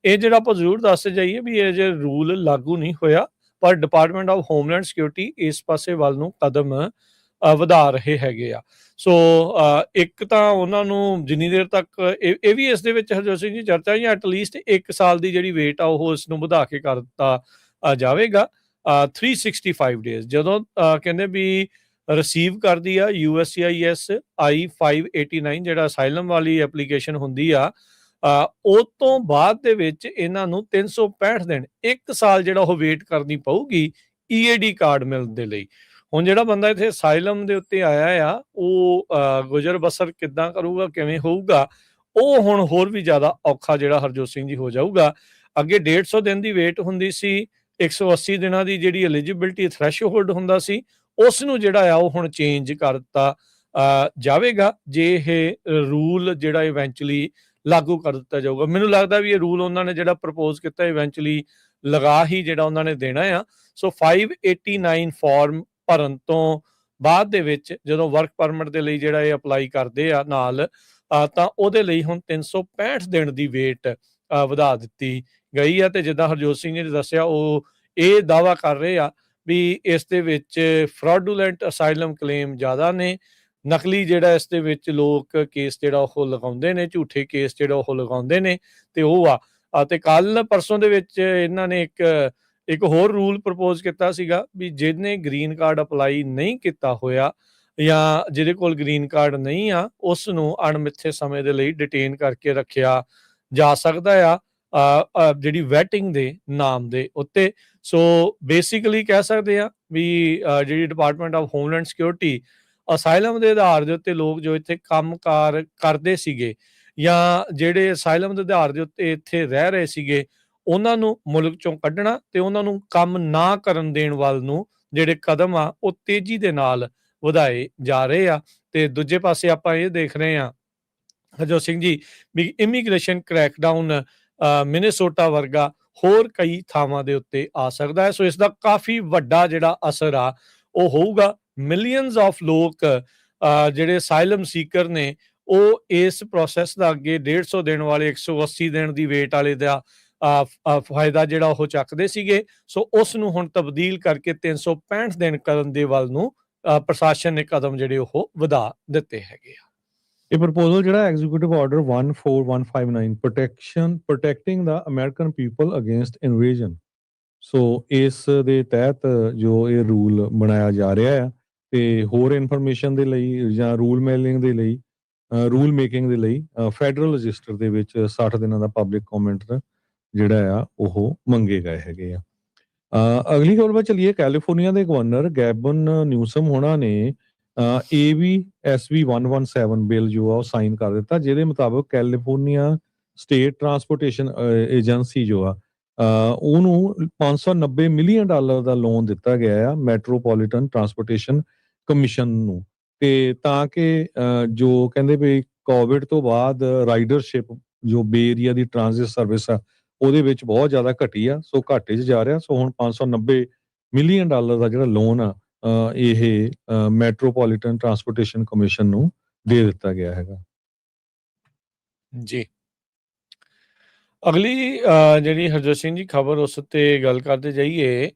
[SPEAKER 1] ਇਹ ਜਿਹੜਾ ਆਪਾਂ ਜ਼ਰੂਰ ਦੱਸਦੇ ਜਾਈਏ ਵੀ ਇਹ ਜੇ ਰੂਲ ਲਾਗੂ ਨਹੀਂ ਹੋਇਆ, ਪਰ ਡਿਪਾਰਟਮੈਂਟ ਆਫ ਹੋਮਲੈਂਡ ਸਿਕਿਉਰਿਟੀ ਇਸ ਪਾਸੇ ਵੱਲ ਨੂੰ ਕਦਮ ਵਧਾ ਰਹੇ ਹੈਗੇ ਆ। ਸੋ ਇੱਕ ਤਾਂ ਉਹਨਾਂ ਨੂੰ ਜਿੰਨੀ ਦੇਰ ਤੱਕ ਇਹ ਵੀ ਇਸ ਦੇ ਵਿੱਚ ਹਰਜੋਤ ਸਿੰਘ ਜੀ ਚਰਚਾ ਜਾਂ ਐਟਲੀਸਟ 1 ਸਾਲ ਦੀ ਜਿਹੜੀ ਵੇਟ ਆ ਉਹ ਇਸ ਨੂੰ ਵਧਾ ਕੇ ਕਰ ਦਿੱਤਾ ਜਾਵੇਗਾ 365 ਡੇਜ਼। ਜਦੋਂ ਕਹਿੰਦੇ ਵੀ ਰਿਸੀਵ ਕਰਦੀ ਆ USCIS I-589 ਜਿਹੜਾ ਅਸਾਈਲਮ ਵਾਲੀ ਐਪਲੀਕੇਸ਼ਨ ਹੁੰਦੀ ਆ, ਉਹ ਤੋਂ ਬਾਅਦ ਦੇ ਵਿੱਚ ਇਹਨਾਂ ਨੂੰ 365 ਦਿਨ 1 ਸਾਲ ਜਿਹੜਾ ਉਹ ਵੇਟ ਕਰਨੀ ਪਊਗੀ EAD ਕਾਰਡ ਮਿਲਣ ਦੇ ਲਈ। ਹੁਣ ਜਿਹੜਾ ਬੰਦਾ ਇੱਥੇ ਅਸਾਈਲਮ ਦੇ ਉੱਤੇ ਆਇਆ ਆ ਉਹ ਗੁਜ਼ਰ ਬਸਰ ਕਿੱਦਾਂ ਕਰੂਗਾ, ਕਿਵੇਂ ਹੋਊਗਾ, ਉਹ ਹੁਣ ਹੋਰ ਵੀ ਜ਼ਿਆਦਾ ਔਖਾ ਜਿਹੜਾ ਹਰਜੋਤ ਸਿੰਘ ਜੀ ਹੋ ਜਾਊਗਾ। ਅੱਗੇ 150 ਦਿਨ ਦੀ ਵੇਟ ਹੁੰਦੀ ਸੀ, 180 ਦਿਨਾਂ ਦੀ ਜਿਹੜੀ ਐਲੀਜੀਬਿਲਟੀ ਥ੍ਰੈਸ਼ਹੋਲਡ ਹੁੰਦਾ ਸੀ, ਉਸ ਨੂੰ ਜਿਹੜਾ ਆ ਉਹ ਹੁਣ ਚੇਂਜ ਕਰ ਦਿੱਤਾ ਜਾਵੇਗਾ ਜੇ ਇਹ ਰੂਲ ਜਿਹੜਾ ਇਵੈਂਚੁਅਲੀ ਲਾਗੂ ਕਰ ਦਿੱਤਾ ਜਾਊਗਾ। ਮੈਨੂੰ ਲੱਗਦਾ ਵੀ ਇਹ ਰੂਲ ਉਹਨਾਂ ਨੇ ਜਿਹੜਾ ਪ੍ਰਪੋਜ਼ ਕੀਤਾ ਇਵੈਂਚੁਅਲੀ ਲਗਾ ਹੀ ਜਿਹੜਾ ਉਹਨਾਂ ਨੇ ਦੇਣਾ ਆ। ਸੋ 589 ਫਾਰਮ ਭਰਨ ਤੋਂ ਬਾਅਦ ਦੇ ਵਿੱਚ ਜਦੋਂ ਵਰਕ ਪਰਮਿਟ ਦੇ ਲਈ ਜਿਹੜਾ ਇਹ ਅਪਲਾਈ ਕਰਦੇ ਆ ਨਾਲ, ਤਾਂ ਉਹਦੇ ਲਈ ਹੁਣ 365 ਦਿਨ ਦੀ ਵੇਟ ਵਧਾ ਦਿੱਤੀ ਗਈ ਆ। ਤੇ ਜਿੱਦਾਂ ਹਰਜੋਤ ਸਿੰਘ ਜੀ ਨੇ ਦੱਸਿਆ, ਉਹ ਇਹ ਦਾਅਵਾ ਕਰ ਰਹੇ ਆ ਵੀ ਇਸ ਦੇ ਵਿੱਚ ਫਰਾਡੂਲੈਂਟ ਅਸਾਈਲਮ ਕਲੇਮ ਜ਼ਿਆਦਾ ਨੇ, ਨਕਲੀ ਜਿਹੜਾ ਇਸ ਦੇ ਵਿੱਚ ਲੋਕ ਕੇਸ ਜਿਹੜਾ ਉਹ ਲਗਾਉਂਦੇ ਨੇ, ਝੂਠੇ ਕੇਸ ਜਿਹੜਾ ਉਹ ਲਗਾਉਂਦੇ ਨੇ, ਤੇ ਉਹ ਆ। ਤੇ ਕੱਲ ਪਰਸੋਂ ਦੇ ਵਿੱਚ ਇਹਨਾਂ ਨੇ ਇੱਕ ਹੋਰ ਰੂਲ ਪ੍ਰਪੋਜ਼ ਕੀਤਾ ਸੀਗਾ ਵੀ ਜਿਹਨੇ ਗ੍ਰੀਨ ਕਾਰਡ ਅਪਲਾਈ ਨਹੀਂ ਕੀਤਾ ਹੋਇਆ ਜਾਂ ਜਿਹਦੇ ਕੋਲ ਗ੍ਰੀਨ ਕਾਰਡ ਨਹੀਂ ਆ, ਉਸ ਨੂੰ ਅਣਮਿੱਥੇ ਸਮੇਂ ਦੇ ਲਈ ਡਿਟੇਨ ਕਰਕੇ ਰੱਖਿਆ ਜਾ ਸਕਦਾ ਆ ਜਿਹੜੀ ਵੈਟਿੰਗ ਦੇ ਨਾਮ ਦੇ ਉੱਤੇ। ਸੋ ਬੇਸਿਕਲੀ ਕਹਿ ਸਕਦੇ ਆ ਵੀ ਜਿਹੜੀ department of homeland security asylum ਦੇ ਆਧਾਰ ਦੇ ਉੱਤੇ ਲੋਕ ਜੋ ਇੱਥੇ ਕੰਮਕਾਰ ਕਰਦੇ ਸੀਗੇ ਜਾਂ ਜਿਹੜੇ ਅਸਾਈਲਮ ਦੇ ਆਧਾਰ ਦੇ ਉੱਤੇ ਇੱਥੇ ਰਹਿ ਰਹੇ ਸੀਗੇ, ਉਹਨਾਂ ਨੂੰ ਮੁਲਕ ਚੋਂ ਕੱਢਣਾ ਤੇ ਉਹਨਾਂ ਨੂੰ ਕੰਮ ਨਾ ਕਰਨ ਦੇਣ ਵੱਲ ਨੂੰ ਜਿਹੜੇ ਕਦਮ ਆ ਉਹ ਤੇਜ਼ੀ ਦੇ ਨਾਲ ਵਧਾਏ ਜਾ ਰਹੇ ਆ। ਤੇ ਦੂਜੇ ਪਾਸੇ ਆਪਾਂ ਇਹ ਦੇਖ ਰਹੇ ਆ ਹਰਜੋਤ ਸਿੰਘ ਜੀ ਵੀ ਇਮੀਗ੍ਰੇਸ਼ਨ ਕ੍ਰੈਕਡਾਊਨ ਮਿਨੇਸੋਟਾ ਵਰਗਾ ਹੋਰ ਕਈ ਥਾਵਾਂ ਦੇ ਉੱਤੇ ਆ ਸਕਦਾ ਹੈ। ਸੋ ਇਸ ਦਾ ਕਾਫੀ ਵੱਡਾ ਜਿਹੜਾ ਅਸਰ ਆ ਉਹ ਹੋਊਗਾ। ਮਿਲੀਅਨਸ ਆਫ ਲੋਕ ਜਿਹੜੇ ਅਸਾਈਲਮ ਸੀਕਰ ਨੇ ਉਹ ਇਸ ਪ੍ਰੋਸੈਸ ਦਾ ਅੱਗੇ 150 ਦਿਨ ਵਾਲੇ 180 ਦਿਨ ਦੀ ਵੇਟ ਵਾਲੇ ਦਾ ਫਾਇਦਾ ਜਿਹੜਾ ਉਹ ਚੱਕਦੇ ਸੀਗੇ। ਸੋ ਉਸ ਨੂੰ ਹੁਣ ਤਬਦੀਲ ਕਰਕੇ 365 ਦਿਨ ਕਰਨ ਦੇ ਵੱਲ ਨੂੰ ਪ੍ਰਸ਼ਾਸਨ ਨੇ ਕਦਮ ਜਿਹੜੇ ਉਹ ਵਧਾ ਦਿੱਤੇ ਹੈਗੇ ਆ।
[SPEAKER 2] ਇਹ ਪ੍ਰਪੋਜ਼ਲ ਜਿਹੜਾ ਐਗਜ਼ੀਕਿਊਟਿਵ ਆਰਡਰ 14159 ਪ੍ਰੋਟੈਕਟਿੰਗ ਦਾ ਅਮਰੀਕਨ ਪੀਪਲ ਅਗੇਂਸਟ ਇਨਵੇਜਨ, ਸੋ ਇਸ ਦੇ ਤਹਿਤ ਜੋ ਇਹ ਰੂਲ ਬਣਾਇਆ ਜਾ ਰਿਹਾ ਆ, ਤੇ ਹੋਰ ਇਨਫੋਰਮੇਸ਼ਨ ਦੇ ਲਈ ਜਾਂ ਰੂਲ ਮੇਕਿੰਗ ਦੇ ਲਈ ਫੈਡਰਲ ਰਜਿਸਟਰ ਦੇ ਵਿੱਚ 60 ਦਿਨਾਂ ਦਾ ਪਬਲਿਕ ਕਮੈਂਟ ਜਿਹੜਾ ਆ ਉਹ ਮੰਗੇ ਗਏ ਹੈਗੇ ਆ। ਅਗਲੀ ਖਬਰ ਵੱਲ ਚੱਲੀਏ। ਕੈਲੀਫੋਰਨੀਆ ਦੇ ਗਵਰਨਰ ਗੈਬਨ ਨਿਊਸਮ ਹੋਣਾ ਨੇ ABSB 117 ਬਿੱਲ ਜੋ ਆ ਉਹ ਸਾਈਨ ਕਰ ਦਿੱਤਾ, ਜਿਹਦੇ ਮੁਤਾਬਕ ਕੈਲੀਫੋਰਨੀਆ ਸਟੇਟ ਟਰਾਂਸਪੋਰਟੇਸ਼ਨ ਏਜੰਸੀ ਜੋ ਆ ਉਹਨੂੰ $590 ਮਿਲੀਅਨ ਦਾ ਲੋਨ ਦਿੱਤਾ ਗਿਆ ਆ ਮੈਟਰੋਪੋਲੀਟਨ ਟਰਾਂਸਪੋਰਟੇਸ਼ਨ ਕਮਿਸ਼ਨ ਨੂੰ, ਤੇ ਤਾਂ ਕਿ ਜੋ ਕਹਿੰਦੇ ਵੀ ਕੋਵਿਡ ਤੋਂ ਬਾਅਦ ਰਾਈਡਰਸ਼ਿਪ ਜੋ ਬੇ ਏਰੀਆ ਦੀ ਟ੍ਰਾਂਜ਼ਿਟ ਸਰਵਿਸ ਆ ਉਹਦੇ ਵਿੱਚ ਬਹੁਤ ਜ਼ਿਆਦਾ ਘਟੀ ਆ, ਸੋ ਘਾਟੇ 'ਚ ਜਾ ਰਿਹਾ। ਸੋ ਹੁਣ $590 ਮਿਲੀਅਨ ਦਾ ਜਿਹੜਾ ਲੋਨ ਆ ਇਹ ਮੈਟਰੋਪੋਲੀਟਨ ਟਰਾਂਸਪੋਰਟੇਸ਼ਨ ਕਮਿਸ਼ਨ ਨੂੰ ਦੇ ਦਿੱਤਾ ਗਿਆ ਹੈਗਾ
[SPEAKER 1] ਜੀ। ਅਗਲੀ ਜਿਹੜੀ ਹਰਜੋਤ ਸਿੰਘ ਜੀ ਖਬਰ ਉਸ ਉੱਤੇ ਗੱਲ ਕਰਦੇ ਜਾਈਏ।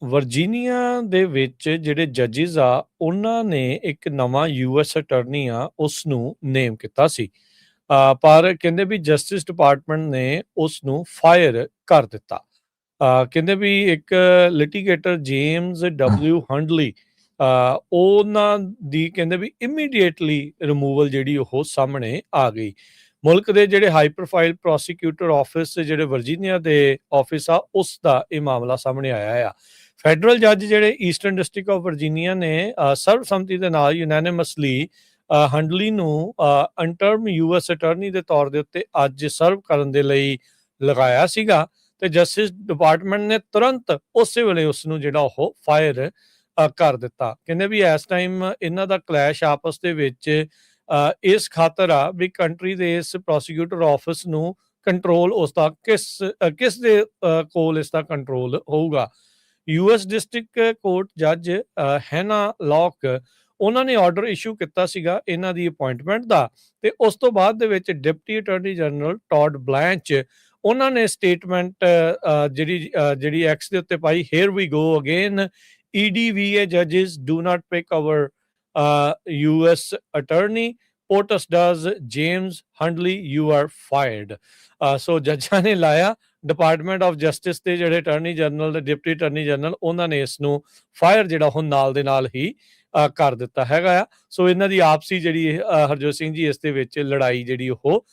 [SPEAKER 1] ਵਰਜੀਨੀਆ ਦੇ ਵਿੱਚ ਜਿਹੜੇ ਜੱਜਿਸ ਆ ਉਹਨਾਂ ਨੇ ਇੱਕ ਨਵਾਂ US ਅਟਰਨੀ ਆ ਉਸ ਨੂੰ ਨੇਮ ਕੀਤਾ ਸੀ, ਪਰ ਕਹਿੰਦੇ ਵੀ ਜਸਟਿਸ ਡਿਪਾਰਟਮੈਂਟ ਨੇ ਉਸ ਨੂੰ ਫਾਇਰ ਕਰ ਦਿੱਤਾ। ਕਹਿੰਦੇ ਵੀ ਇੱਕ ਲਿਟੀਗੇਟਰ ਜੇਮਸ W ਹੰਡਲੀ ਉਹਨਾਂ ਦੀ ਕਹਿੰਦੇ ਵੀ ਇਮੀਡੀਏਟਲੀ ਰਿਮੂਵਲ ਜਿਹੜੀ ਉਹ ਸਾਹਮਣੇ ਆ ਗਈ। ਮੁਲਕ ਦੇ ਜਿਹੜੇ ਹਾਈ ਪ੍ਰੋਫਾਈਲ ਪ੍ਰੋਸੀਕਿਊਟਰ ਆਫਿਸ ਜਿਹੜੇ ਵਰਜੀਨੀਆ ਦੇ ਆਫਿਸ ਆ ਉਸ ਦਾ ਇਹ ਮਾਮਲਾ ਸਾਹਮਣੇ ਆਇਆ ਆ। ਫੈਡਰਲ ਜੱਜ ਜਿਹੜੇ ਈਸਟਰਨ ਡਿਸਟ੍ਰਿਕਟ ਆਫ ਵਰਜੀਨੀਆ ਨੇ ਸਰਬਸੰਮਤੀ ਦੇ ਨਾਲ ਯੂਨੈਨਿਮਸਲੀ ਹੰਡਲੀ ਨੂੰ ਇੰਟਰਮ US ਅਟਰਨੀ ਦੇ ਤੌਰ ਦੇ ਉੱਤੇ ਅੱਜ ਸਰਵ ਕਰਨ ਦੇ ਲਈ ਲਗਾਇਆ ਸੀਗਾ, ਤੇ ਜਸਟਿਸ ਡਿਪਾਰਟਮੈਂਟ ਨੇ ਤੁਰੰਤ ਉਸੇ ਵੇਲੇ ਉਸ ਨੂੰ ਜਿਹੜਾ ਉਹ ਫਾਇਰ ਕਰ ਦਿੱਤਾ। ਕਹਿੰਦੇ ਵੀ ਇਸ ਟਾਈਮ ਇਹਨਾਂ ਦਾ ਕਲੈਸ਼ ਆਪਸ ਦੇ ਵਿੱਚ ਇਸ ਖਾਤਰ ਆ ਵੀ ਕੰਟਰੀ ਦੇ ਇਸ ਪ੍ਰੋਸੀਕਿਊਟਰ ਆਫਿਸ ਨੂੰ ਕੰਟਰੋਲ ਉਸ ਦਾ ਕਿਸ ਦੇ ਕੋਲ ਇਸ ਦਾ ਕੰਟਰੋਲ ਹੋਊਗਾ। US ਡਿਸਟ੍ਰਿਕਟ ਕੋਰਟ ਜੱਜ ਹੈਨਾ ਲੌਕ ਉਹਨਾਂ ਨੇ ਆਰਡਰ ਇਸ਼ੂ ਕੀਤਾ ਸੀਗਾ ਇਹਨਾਂ ਦੀ ਅਪਾਇੰਟਮੈਂਟ ਦਾ, ਤੇ ਉਸ ਤੋਂ ਬਾਅਦ ਦੇ ਵਿੱਚ deputy attorney general Todd Blanche ਉਹਨਾਂ ਨੇ ਸਟੇਟਮੈਂਟ ਜਿਹੜੀ ਐਕਸ ਦੇ ਉੱਤੇ ਪਾਈ, here we go again, EDVA judges do not pick our US attorney, POTUS does, James Hundley you are fired। ਸੋ ਜੱਜਾਂ ਨੇ ਲਾਇਆ ਡਿਪਾਰਟਮੈਂਟ ਆਫ ਜਸਟਿਸ ਦੇ ਜਿਹੜੇ ਅਟਾਰਨੀ ਜਨਰਲ ਤੇ ਡਿਪਟੀ ਅਟਾਰਨੀ ਜਨਰਲ, ਉਹਨਾਂ ਨੇ ਇਸ ਨੂੰ ਫਾਇਰ ਜਿਹੜਾ ਹੁਣ ਨਾਲ ਦੇ ਨਾਲ ਹੀ ਕਰ ਦਿੱਤਾ ਹੈਗਾ ਆ। ਸੋ ਇਹਨਾਂ ਦੀ ਆਪਸੀ ਜਿਹੜੀ ਹਰਜੋਤ ਸਿੰਘ ਜੀ ਇਸ ਦੇ ਵਿੱਚ ਲੜਾਈ ਜਿਹੜੀ ਉਹ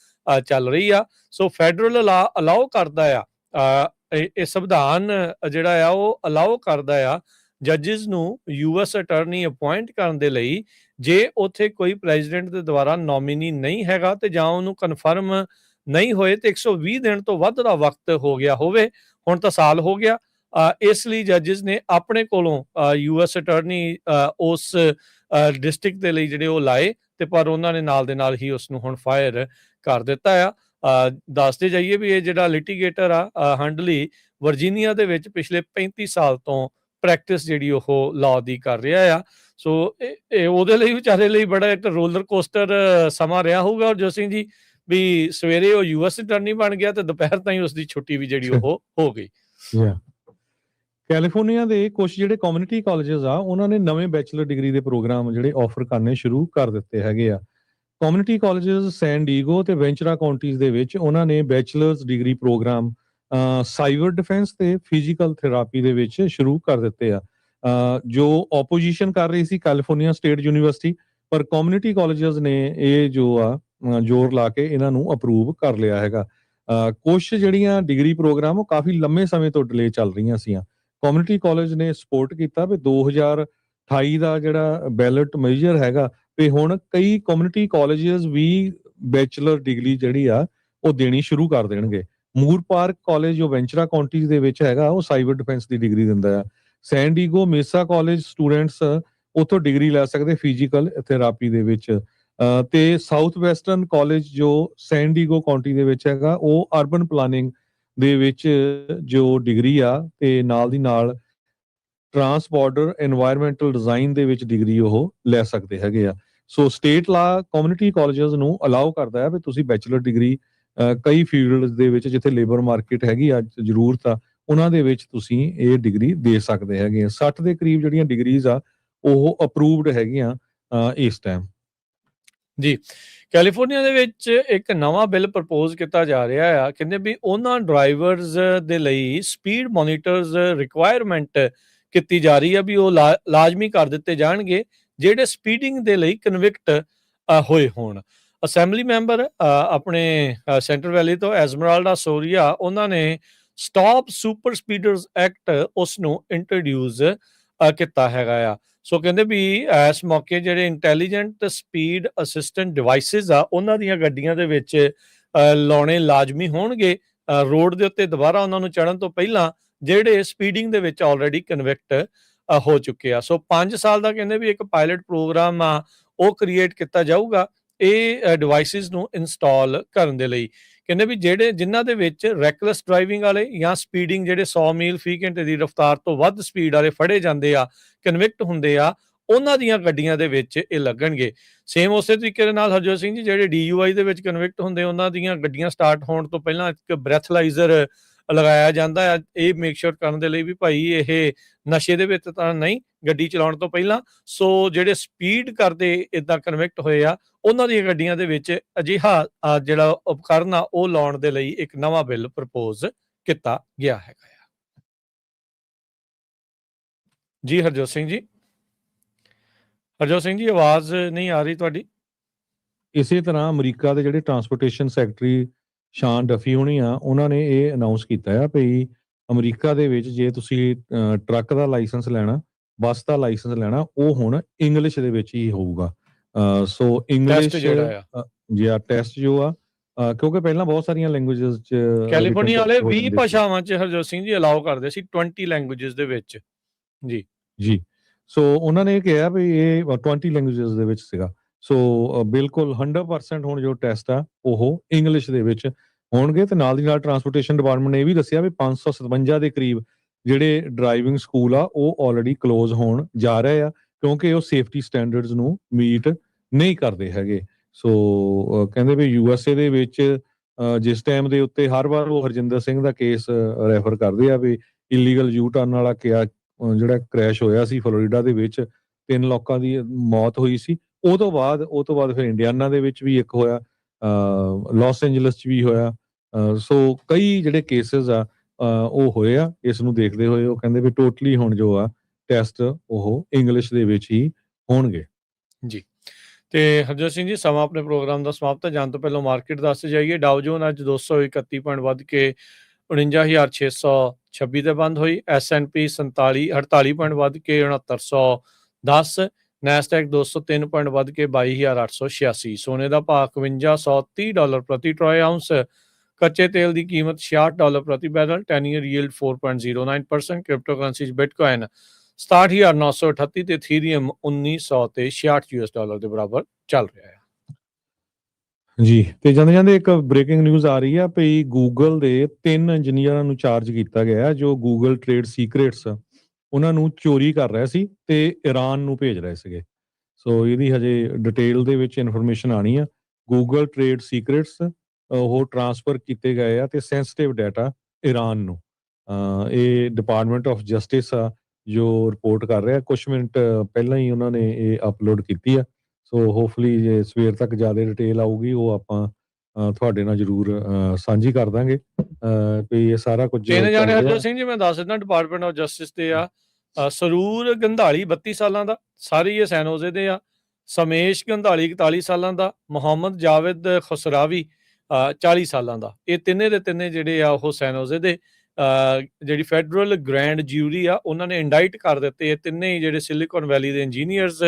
[SPEAKER 1] ਚੱਲ ਰਹੀ ਆ। ਸੋ ਫੈਡਰਲ ਲਾ ਅਲਾਓ ਕਰਦਾ ਆ, ਇਹ ਸੰਵਿਧਾਨ ਜਿਹੜਾ ਆ ਉਹ ਅਲਾਓ ਕਰਦਾ ਆ ਜੱਜਿਸ ਨੂੰ US ਅਟਾਰਨੀ ਅਪੁਆਇੰਟ ਕਰਨ ਦੇ ਲਈ, ਜੇ ਉੱਥੇ ਕੋਈ ਪ੍ਰੈਜ਼ੀਡੈਂਟ ਦੇ ਦੁਆਰਾ ਨੋਮੀਨੀ ਨਹੀਂ ਹੈਗਾ ਤੇ ਜਾਂ ਉਹਨੂੰ ਕਨਫਰਮ ਨਹੀਂ ਹੋਏ ਤੇ 120 ਦਿਨ ਤੋਂ ਵੱਧ ਦਾ ਵਕਤ ਹੋ ਗਿਆ ਹੋਵੇ। ਹੁਣ ਤਾਂ ਸਾਲ ਹੋ ਗਿਆ, ਇਸ ਲਈ ਜੱਜਿਸ ਨੇ ਆਪਣੇ ਕੋਲੋਂ US ਅਟਾਰਨੀ ਉਸ ਡਿਸਟ੍ਰਿਕਟ ਦੇ ਲਈ ਜਿਹੜੇ ਉਹ ਲਾਏ, ਤੇ ਪਰ ਉਹਨਾਂ ਨੇ ਨਾਲ ਦੇ ਨਾਲ ਹੀ ਉਸ ਨੂੰ ਹੁਣ ਫਾਇਰ ਕਰ ਦਿੱਤਾ ਆ। ਦੱਸਦੇ ਜਾਈਏ ਵੀ ਇਹ ਜਿਹੜਾ ਲਿਟੀਗੇਟਰ ਆ ਹੰਡਲੀ, ਵਰਜੀਨੀਆ ਦੇ ਵਿੱਚ ਪਿਛਲੇ 35 ਸਾਲ ਤੋਂ ਪ੍ਰੈਕਟਿਸ ਜਿਹੜੀ ਉਹ ਲਾਅ ਦੀ ਕਰ ਰਿਹਾ ਆ। ਸੋ ਇਹ ਉਹਦੇ ਲਈ ਵਿਚਾਰੇ ਲਈ ਬੜਾ ਇੱਕ ਰੋਲਰ ਕੋਸਟਰ ਸਮਾਂ ਰਿਹਾ ਹੋਊਗਾ ਹਰਜੋਤ ਸਿੰਘ ਜੀ, ਵੀ ਸਵੇਰੇ ਉਹ US ਅਟਾਰਨੀ ਬਣ ਗਿਆ ਤੇ ਦੁਪਹਿਰ ਤਾਈਂ ਉਸ ਦੀ ਛੁੱਟੀ ਵੀ ਜਿਹੜੀ ਉਹ ਹੋ ਗਈ।
[SPEAKER 2] ਕੈਲੀਫੋਰਨੀਆ ਦੇ ਕੁਝ ਜਿਹੜੇ ਕਮਿਊਨਿਟੀ ਕਾਲਜਸ ਆ, ਉਹਨਾਂ ਨੇ ਨਵੇਂ ਬੈਚਲਰ ਡਿਗਰੀ ਦੇ ਪ੍ਰੋਗਰਾਮ ਜਿਹੜੇ ਆਫਰ ਕਰਨੇ ਸ਼ੁਰੂ ਕਰ ਦਿੱਤੇ ਹੈਗੇ ਆ। ਕਮਿਊਨਿਟੀ ਕਾਲਜਸ ਸੈਨ ਡੀਗੋ ਤੇ ਵੈਂਚਰਾ ਕਾਉਂਟੀਜ਼ ਦੇ ਵਿੱਚ ਉਹਨਾਂ ਨੇ bachelors degree program cyber defence ਤੇ ਫਿਜ਼ੀਕਲ ਥੈਰੇਪੀ ਦੇ ਵਿੱਚ ਸ਼ੁਰੂ ਕਰ ਦਿੱਤੇ ਆ। ਜੋ ਆਪੋਜੀਸ਼ਨ ਕਰ ਰਹੀ ਸੀ ਕੈਲੀਫੋਰਨੀਆ ਸਟੇਟ ਯੂਨੀਵਰਸਿਟੀ, ਪਰ ਕਮਿਊਨਿਟੀ ਕਾਲਜਸ ਨੇ ਇਹ ਜੋ ਆ ਜ਼ੋਰ ਲਾ ਕੇ ਇਹਨਾਂ ਨੂੰ ਅਪਰੂਵ ਕਰ ਲਿਆ ਹੈਗਾ। ਕੁਛ ਜਿਹੜੀਆਂ ਡਿਗਰੀ ਪ੍ਰੋਗਰਾਮ ਉਹ ਕਾਫੀ ਲੰਮੇ ਸਮੇਂ ਤੋਂ ਡਿਲੇ ਚੱਲ ਰਹੀਆਂ ਸੀ। ਕਮਿਊਨਿਟੀ ਕਾਲਜ ਨੇ ਸਪੋਰਟ ਕੀਤਾ ਵੀ 2028 ਦਾ ਜਿਹੜਾ ਬੈਲਟ ਮੇਜਰ ਹੈਗਾ, ਤੇ ਹੁਣ ਕਈ ਕਮਿਊਨਿਟੀ ਕਾਲਜਸ ਵੀ ਬੈਚਲਰ ਡਿਗਰੀ ਜਿਹੜੀ ਆ ਉਹ ਦੇਣੀ ਸ਼ੁਰੂ ਕਰ ਦੇਣਗੇ। ਮੂਰ ਪਾਰਕ ਕਾਲਜ ਜੋ ਵੈਂਚਰਾ ਕਾਉਂਟੀਜ਼ ਦੇ ਵਿੱਚ ਹੈਗਾ, ਉਹ ਸਾਈਬਰ ਡਿਫੈਂਸ ਦੀ ਡਿਗਰੀ ਦਿੰਦਾ ਆ। ਸੈਨ ਡੀਗੋ ਮੇਸਾ ਕਾਲਜ ਸਟੂਡੈਂਟਸ ਉੱਥੋਂ ਡਿਗਰੀ ਲੈ ਸਕਦੇ ਫਿਜ਼ੀਕਲ ਥੈਰੇਪੀ ਦੇ ਵਿੱਚ। ਤੇ ਸਾਊਥ ਵੈਸਟਰਨ ਕਾਲਜ ਜੋ ਸੈਨ ਡੀਗੋ ਕਾਉਂਟੀ ਦੇ ਵਿੱਚ ਹੈਗਾ, ਉਹ ਅਰਬਨ ਪਲਾਨਿੰਗ ਦੇ ਵਿੱਚ ਜੋ ਡਿਗਰੀ ਆ ਤੇ ਨਾਲ ਦੀ ਨਾਲ ਟਰਾਂਸ ਬਾਰਡਰ এনवायरमेंटल ਡਿਜ਼ਾਈਨ ਦੇ ਵਿੱਚ ਡਿਗਰੀ ਉਹ ਲੈ ਸਕਦੇ ਹੈਗੇ ਆ। ਸੋ ਸਟੇਟ ਲਾ ਕਮਿਊਨਿਟੀ ਕਾਲਜਸ ਨੂੰ ਅਲਾਓ ਕਰਦਾ ਹੈ ਵੀ ਤੁਸੀਂ ਬੈਚਲਰ ਡਿਗਰੀ ਕਈ ਫੀਲਡਸ ਦੇ ਵਿੱਚ ਜਿੱਥੇ ਲੇਬਰ ਮਾਰਕੀਟ ਹੈਗੀ ਆ ਜ਼ਰੂਰਤ ਆ, ਉਹਨਾਂ ਦੇ ਵਿੱਚ ਤੁਸੀਂ ਇਹ ਡਿਗਰੀ ਦੇ ਸਕਦੇ ਹੈਗੇ ਆ। 60 ਦੇ ਕਰੀਬ ਜਿਹੜੀਆਂ ਡਿਗਰੀਜ਼ ਆ ਉਹ ਅਪਰੂਵਡ ਹੈਗੀਆਂ ਇਸ ਟਾਈਮ।
[SPEAKER 1] ਜੀ, ਕੈਲੀਫੋਰਨੀਆ ਦੇ ਵਿੱਚ ਇੱਕ ਨਵਾਂ ਬਿੱਲ ਪ੍ਰਪੋਜ਼ ਕੀਤਾ ਜਾ ਰਿਹਾ ਆ। ਕਹਿੰਦੇ ਵੀ ਉਹਨਾਂ ਡਰਾਈਵਰਸ ਦੇ ਲਈ ਸਪੀਡ ਮੋਨੀਟਰਸ ਰਿਕੁਆਇਰਮੈਂਟ ਕੀਤੀ ਜਾ ਰਹੀ ਆ ਵੀ ਉਹ ਲਾਜ਼ਮੀ ਕਰ ਦਿੱਤੇ ਜਾਣਗੇ ਜਿਹੜੇ ਸਪੀਡਿੰਗ ਦੇ ਲਈ ਕਨਵਿਕਟ ਹੋਏ ਹੋਣ। ਅਸੈਂਬਲੀ ਮੈਂਬਰ ਆਪਣੇ ਸੈਂਟਰ ਵੈਲੀ ਤੋਂ ਐਸਮਰਾਲਡਾ ਸੋਰੀਆ, ਉਹਨਾਂ ਨੇ ਸਟਾਪ ਸੁਪਰ ਸਪੀਡਰਸ ਐਕਟ ਉਸ ਨੂੰ ਇੰਟਰੋਡਿਊਸ ਕੀਤਾ ਹੈਗਾ ਆ। ਸੋ ਕਹਿੰਦੇ ਵੀ ਇਸ ਮੌਕੇ ਜਿਹੜੇ ਇੰਟੈਲੀਜੈਂਟ ਸਪੀਡ ਅਸਿਸਟੈਂਟ ਡਿਵਾਈਸਿਸ ਆ, ਉਹਨਾਂ ਦੀਆਂ ਗੱਡੀਆਂ ਦੇ ਵਿੱਚ ਲਾਉਣੇ ਲਾਜ਼ਮੀ ਹੋਣਗੇ ਰੋਡ ਦੇ ਉੱਤੇ ਦੁਬਾਰਾ ਉਹਨਾਂ ਨੂੰ ਚੜ੍ਹਨ ਤੋਂ ਪਹਿਲਾਂ, ਜਿਹੜੇ ਸਪੀਡਿੰਗ ਦੇ ਵਿੱਚ ਆਲਰੇਡੀ ਕਨਵਿਕਟ ਹੋ ਚੁੱਕੇ ਆ। ਸੋ 5 ਸਾਲ ਦਾ ਕਹਿੰਦੇ ਵੀ ਇੱਕ ਪਾਇਲਟ ਪ੍ਰੋਗਰਾਮ ਆ ਉਹ ਕ੍ਰੀਏਟ ਕੀਤਾ ਜਾਊਗਾ ਇਹ ਡਿਵਾਈਸਿਸ ਨੂੰ ਇੰਸਟਾਲ ਕਰਨ ਦੇ ਲਈ। ਕਹਿੰਦੇ ਵੀ ਜਿਨ੍ਹਾਂ ਦੇ ਵਿੱਚ ਰੈਕਲੈਸ ਡਰਾਈਵਿੰਗ ਵਾਲੇ ਜਾਂ ਸਪੀਡਿੰਗ ਜਿਹੜੇ 100 ਮੀਲ ਫੀ ਘੰਟੇ ਦੀ ਰਫ਼ਤਾਰ ਤੋਂ ਵੱਧ ਸਪੀਡ ਵਾਲੇ ਫੜੇ ਜਾਂਦੇ ਆ, ਕਨਵਿਕਟ ਹੁੰਦੇ ਆ, ਉਹਨਾਂ ਦੀਆਂ ਗੱਡੀਆਂ ਦੇ ਵਿੱਚ ਇਹ ਲੱਗਣਗੇ। ਸੇਮ ਉਸੇ ਤਰੀਕੇ ਦੇ ਨਾਲ ਹਰਜੋਤ ਸਿੰਘ ਜੀ, ਜਿਹੜੇ DUI ਦੇ ਵਿੱਚ ਕਨਵਿਕਟ ਹੁੰਦੇ, ਉਹਨਾਂ ਦੀਆਂ ਗੱਡੀਆਂ ਸਟਾਰਟ ਹੋਣ ਤੋਂ ਪਹਿਲਾਂ ਇੱਕ ਬ੍ਰੈਥਲਾਈਜ਼ਰ ਲਗਾਇਆ ਜਾਂਦਾ ਹੈ, ਇਹ ਮੇਕ ਸ਼ੋਰ ਕਰਨ ਦੇ ਲਈ ਵੀ ਭਾਈ ਇਹ ਨਸ਼ੇ ਦੇ ਵਿੱਚ ਤਾਂ ਨਹੀਂ ਗੱਡੀ ਚਲਾਉਣ ਤੋਂ ਪਹਿਲਾਂ। ਸੋ ਜਿਹੜੇ ਸਪੀਡ ਕਰਦੇ ਇਦਾਂ ਕਨਵਿਕਟ ਹੋਏ ਆ, ਉਹਨਾਂ ਦੀਆਂ ਗੱਡੀਆਂ ਦੇ ਵਿੱਚ ਅਜਿਹਾ ਜਿਹੜਾ ਉਪਕਰਨ ਆ ਉਹ ਲਾਉਣ ਦੇ ਲਈ ਇੱਕ ਨਵਾਂ ਬਿੱਲ ਪ੍ਰਪੋਜ਼ ਕੀਤਾ ਗਿਆ ਹੈਗਾ ਆ। ਜੀ ਹਰਜੋਤ ਸਿੰਘ ਜੀ, ਆਵਾਜ਼ ਨਹੀਂ ਆ ਰਹੀ ਤੁਹਾਡੀ।
[SPEAKER 2] ਇਸੇ ਤਰ੍ਹਾਂ ਅਮਰੀਕਾ ਦੇ ਜਿਹੜੇ ਟਰਾਂਸਪੋਰਟੇਸ਼ਨ ਸੈਕਟਰੀ ਸ਼ਾਨ ਡਫੀ ਹੋਣੀ ਆ, ਉਹਨਾਂ ਨੇ ਇਹ ਅਨਾਉਂਸ ਕੀਤਾ ਆ ਵੀ ਅਮਰੀਕਾ ਦੇ ਵਿੱਚ ਜੇ ਤੁਸੀਂ ਟਰੱਕ ਦਾ ਲਾਇਸੈਂਸ ਲੈਣਾ, ਬੱਸ ਦਾ ਲਾਇਸੈਂਸ ਲੈਣਾ, ਉਹ ਹੁਣ ਇੰਗਲਿਸ਼ ਦੇ ਵਿੱਚ ਹੀ ਹੋਊਗਾ। ਸੋ ਇੰਗਲਿਸ਼ ਜਿਹੜਾ ਟੈਸਟ ਜੋ ਆ, ਕਿਉਂਕਿ ਪਹਿਲਾਂ ਬਹੁਤ ਸਾਰੀਆਂ ਲੈਂਗੁਏਜਸ ਚ
[SPEAKER 1] ਕੈਲੀਫੋਰਨੀਆ ਵਾਲੇ 20 ਭਾਸ਼ਾਵਾਂ ਚ ਹਰਜੋਤ ਸਿੰਘ ਜੀ ਅਲਾਉ ਕਰਦੇ ਸੀ, 20 ਲੈਂਗੁਏਜਸ ਦੇ ਵਿੱਚ। ਜੀ
[SPEAKER 2] ਸੋ ਉਹਨਾਂ ਨੇ ਕਿਹਾ ਵੀ ਇਹ 20 ਲੈਂਗੁਏਜਸ ਦੇ ਵਿੱਚ ਸੀਗਾ। ਸੋ ਬਿਲਕੁਲ 100% ਹੁਣ ਜੋ ਟੈਸਟ ਆ ਉਹ ਇੰਗਲਿਸ਼ ਦੇ ਵਿੱਚ ਹੋਣਗੇ। ਤੇ ਨਾਲ ਦੀ ਨਾਲ ਟਰਾਂਸਪੋਰਟੇਸ਼ਨ ਡਿਪਾਰਟਮੈਂਟ ਨੇ ਇਹ ਵੀ ਦੱਸਿਆ ਵੀ 557 ਦੇ ਕਰੀਬ ਜਿਹੜੇ ਡਰਾਈਵਿੰਗ ਸਕੂਲ ਆ ਉਹ ਆਲਰੇਡੀ ਕਲੋਜ਼ ਹੋਣ ਜਾ ਰਹੇ ਆ, ਕਿਉਂਕਿ ਉਹ ਸੇਫਟੀ ਸਟੈਂਡਰਡਸ ਨੂੰ ਮੀਟ ਨਹੀਂ ਕਰਦੇ ਹੈਗੇ। ਸੋ ਕਹਿੰਦੇ ਵੀ USA ਦੇ ਵਿੱਚ ਜਿਸ ਟਾਈਮ ਦੇ ਉੱਤੇ ਹਰ ਵਾਰ ਉਹ ਹਰਜਿੰਦਰ ਸਿੰਘ ਦਾ ਕੇਸ ਰੈਫਰ ਕਰਦੇ ਆ ਵੀ ਇਲੀਗਲ ਯੂ ਟਰਨ ਵਾਲਾ ਜਿਹੜਾ ਕ੍ਰੈਸ਼ ਹੋਇਆ ਸੀ ਫਲੋਰੀਡਾ ਦੇ ਵਿੱਚ 3 ਲੋਕਾਂ ਦੀ ਮੌਤ ਹੋਈ ਸੀ। ਉਹ ਤੋਂ ਬਾਅਦ ਫਿਰ ਇੰਡੀਆਨਾ ਦੇ ਵਿੱਚ ਵੀ ਇੱਕ ਹੋਇਆ, ਲਾਸ ਐਂਜਲਸ 'ਚ ਵੀ ਹੋਇਆ। ਸੋ ਕਈ ਜਿਹੜੇ ਕੇਸਿਸ ਆ ਉਹ ਹੋਏ ਆ। ਇਸ ਨੂੰ ਦੇਖਦੇ ਹੋਏ ਉਹ ਕਹਿੰਦੇ ਵੀ ਟੋਟਲੀ ਹੁਣ ਜੋ ਆ ਟੈਸਟ ਉਹ ਇੰਗਲਿਸ਼ ਦੇ ਵਿੱਚ ਹੀ ਹੋਣਗੇ।
[SPEAKER 1] ਜੀ। ਤੇ ਹਰਜੋਤ ਸਿੰਘ ਜੀ, ਸਮਾਂ ਆਪਣੇ ਪ੍ਰੋਗਰਾਮ ਦਾ ਸਮਾਪਤ ਹੈ। ਜਾਣ ਤੋਂ ਪਹਿਲਾਂ ਮਾਰਕੀਟ ਦੱਸ ਜਾਈਏ। ਡਾਓ ਜੋਨ ਅੱਜ 231 ਪੁਆਇੰਟ ਵੱਧ ਕੇ 49,626 ਤੇ ਬੰਦ ਹੋਈ। S&P 48 ਪੁਆਇੰਟ ਵੱਧ ਕੇ 6910। ਨੈਸਡੈਕ 203 ਪੁਆਇੰਟ ਵੱਧ ਕੇ 22,886। ਸੋਨੇ ਦਾ ਭਾਅ $5130 ਪ੍ਰਤੀ ਟਰੋਏ ਆਉਂਸ। ਕੱਚੇ ਤੇਲ ਦੀ ਕੀਮਤ $66 ਪ੍ਰਤੀ barrel. 10 year yield 4.09%। Crypto currency 'ਚ ਬਿਟਕੋਇਨ 67,938 ਤੇ ਇਥੀਰੀਅਮ 1900 ਤੇ $66 ਦੇ ਬਰਾਬਰ ਚੱਲ ਰਿਹਾ ਹੈ।
[SPEAKER 2] ਜੀ, ਤੇ ਜਾਂਦੇ ਇੱਕ ਬ੍ਰੇਕਿੰਗ ਨਿਊਜ਼ ਆ ਰਹੀ ਆ ਵੀ ਗੂਗਲ ਦੇ 3 ਇੰਜੀਨੀਅਰਾਂ ਨੂੰ ਚਾਰਜ ਕੀਤਾ ਗਿਆ ਜੋ ਗੂਗਲ ਟ੍ਰੇਡ ਸੀਕ੍ਰੇਟਸ ਉਹਨਾਂ ਨੂੰ ਚੋਰੀ ਕਰ ਰਿਹਾ ਸੀ ਤੇ ਈਰਾਨ ਨੂੰ ਭੇਜ ਰਹੇ ਸੀਗੇ। ਸੋ ਇਹਦੀ ਹਜੇ ਡਿਟੇਲ ਦੇ ਵਿੱਚ ਇਨਫੋਰਮੇਸ਼ਨ ਆਣੀ ਆ। ਗੂਗਲ ਟ੍ਰੇਡ ਸੀਕ੍ਰੇਟਸ ਉਹ ਟ੍ਰਾਂਸਫਰ ਕੀਤੇ ਗਏ ਆ ਤੇ ਸੈਂਸਿਟਿਵ ਡਾਟਾ ਈਰਾਨ ਨੂੰ। ਇਹ ਡਿਪਾਰਟਮੈਂਟ ਆਫ ਜਸਟਿਸ ਆ ਜੋ ਰਿਪੋਰਟ ਕਰ ਰਿਹਾ। ਕੁਝ ਮਿੰਟ ਪਹਿਲਾਂ ਹੀ ਉਹਨਾਂ ਨੇ ਇਹ ਅਪਲੋਡ ਕੀਤੀ ਆ। ਸੋ ਹੋਪਫੁਲੀ ਜੇ ਸਵੇਰ ਤੱਕ ਜ਼ਿਆਦਾ ਡਿਟੇਲ ਆਊਗੀ ਉਹ ਆਪਾਂ ਤੁਹਾਡੇ ਨਾਲ ਜ਼ਰੂਰ ਸਾਂਝੀ ਕਰ ਦਾਂਗੇ ਵੀ ਇਹ ਸਾਰਾ ਕੁਝ
[SPEAKER 1] ਤਿੰਨ ਜਾਣੇ ਹਰਜੋਤ ਸਿੰਘ ਜੀ ਮੈਂ ਦੱਸ ਦਿੰਦਾ ਡਿਪਾਰਟਮੈਂਟ ਆਫ ਜਸਟਿਸ ਦੇ ਆ। ਸਰੂਰ ਗੰਧਾਲੀ 32 ਸਾਲਾਂ ਦਾ, ਸਾਰੀ ਇਹ ਸੈਨੋਜ਼ੇ ਦੇ ਆ। ਸਮੇਸ਼ ਗੰਧਾਲੀ 41 ਸਾਲਾਂ ਦਾ। ਮੁਹੰਮਦ ਜਾਵੇਦ ਖੁਸਰਾਵੀ 40 ਸਾਲਾਂ ਦਾ। ਇਹ ਤਿੰਨੇ ਦੇ ਤਿੰਨੇ ਜਿਹੜੇ ਆ ਉਹ ਸੈਨੋਜ਼ੇ ਦੇ ਜਿਹੜੀ ਫੈਡਰਲ ਗ੍ਰੈਂਡ ਜਿਊਰੀ ਆ ਉਹਨਾਂ ਨੇ ਇੰਡਾਈਟ ਕਰ ਦਿੱਤੇ ਇਹ ਤਿੰਨੇ ਹੀ ਜਿਹੜੇ ਸਿਲੀਕਨ ਵੈਲੀ ਦੇ engineers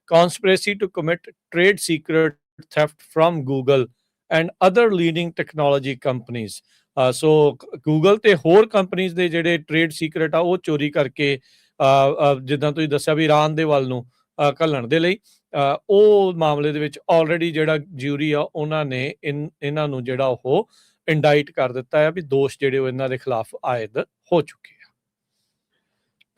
[SPEAKER 1] conspiracy to commit trade secret theft from Google and other leading technology companies. So Google ਤੇ ਹੋਰ ਕੰਪਨੀਆਂ ਦੇ ਜਿਹੜੇ ਟ੍ਰੇਡ ਸੀਕ੍ਰੇਟ ਆ ਉਹ ਚੋਰੀ ਕਰਕੇ ਜਿੱਦਾਂ ਤੁਸੀਂ ਦੱਸਿਆ ਵੀ ਈਰਾਨ ਦੇ ਵੱਲ ਨੂੰ ਘੱਲਣ ਦੇ ਲਈ ਉਹ ਮਾਮਲੇ ਦੇ ਵਿੱਚ ਆਲਰੇਡੀ ਜਿਹੜਾ ਜਿਊਰੀ ਆ ਉਹਨਾਂ ਨੇ ਇਹਨਾਂ ਨੂੰ ਜਿਹੜਾ ਉਹ ਇੰਡਾਈਟ ਕਰ ਦਿੱਤਾ ਹੈ ਵੀ ਦੋਸ਼ ਜਿਹੜੇ ਉਹ ਇਹਨਾਂ ਦੇ ਖਿਲਾਫ ਆਇਦ ਹੋ ਚੁੱਕੇ ਆ।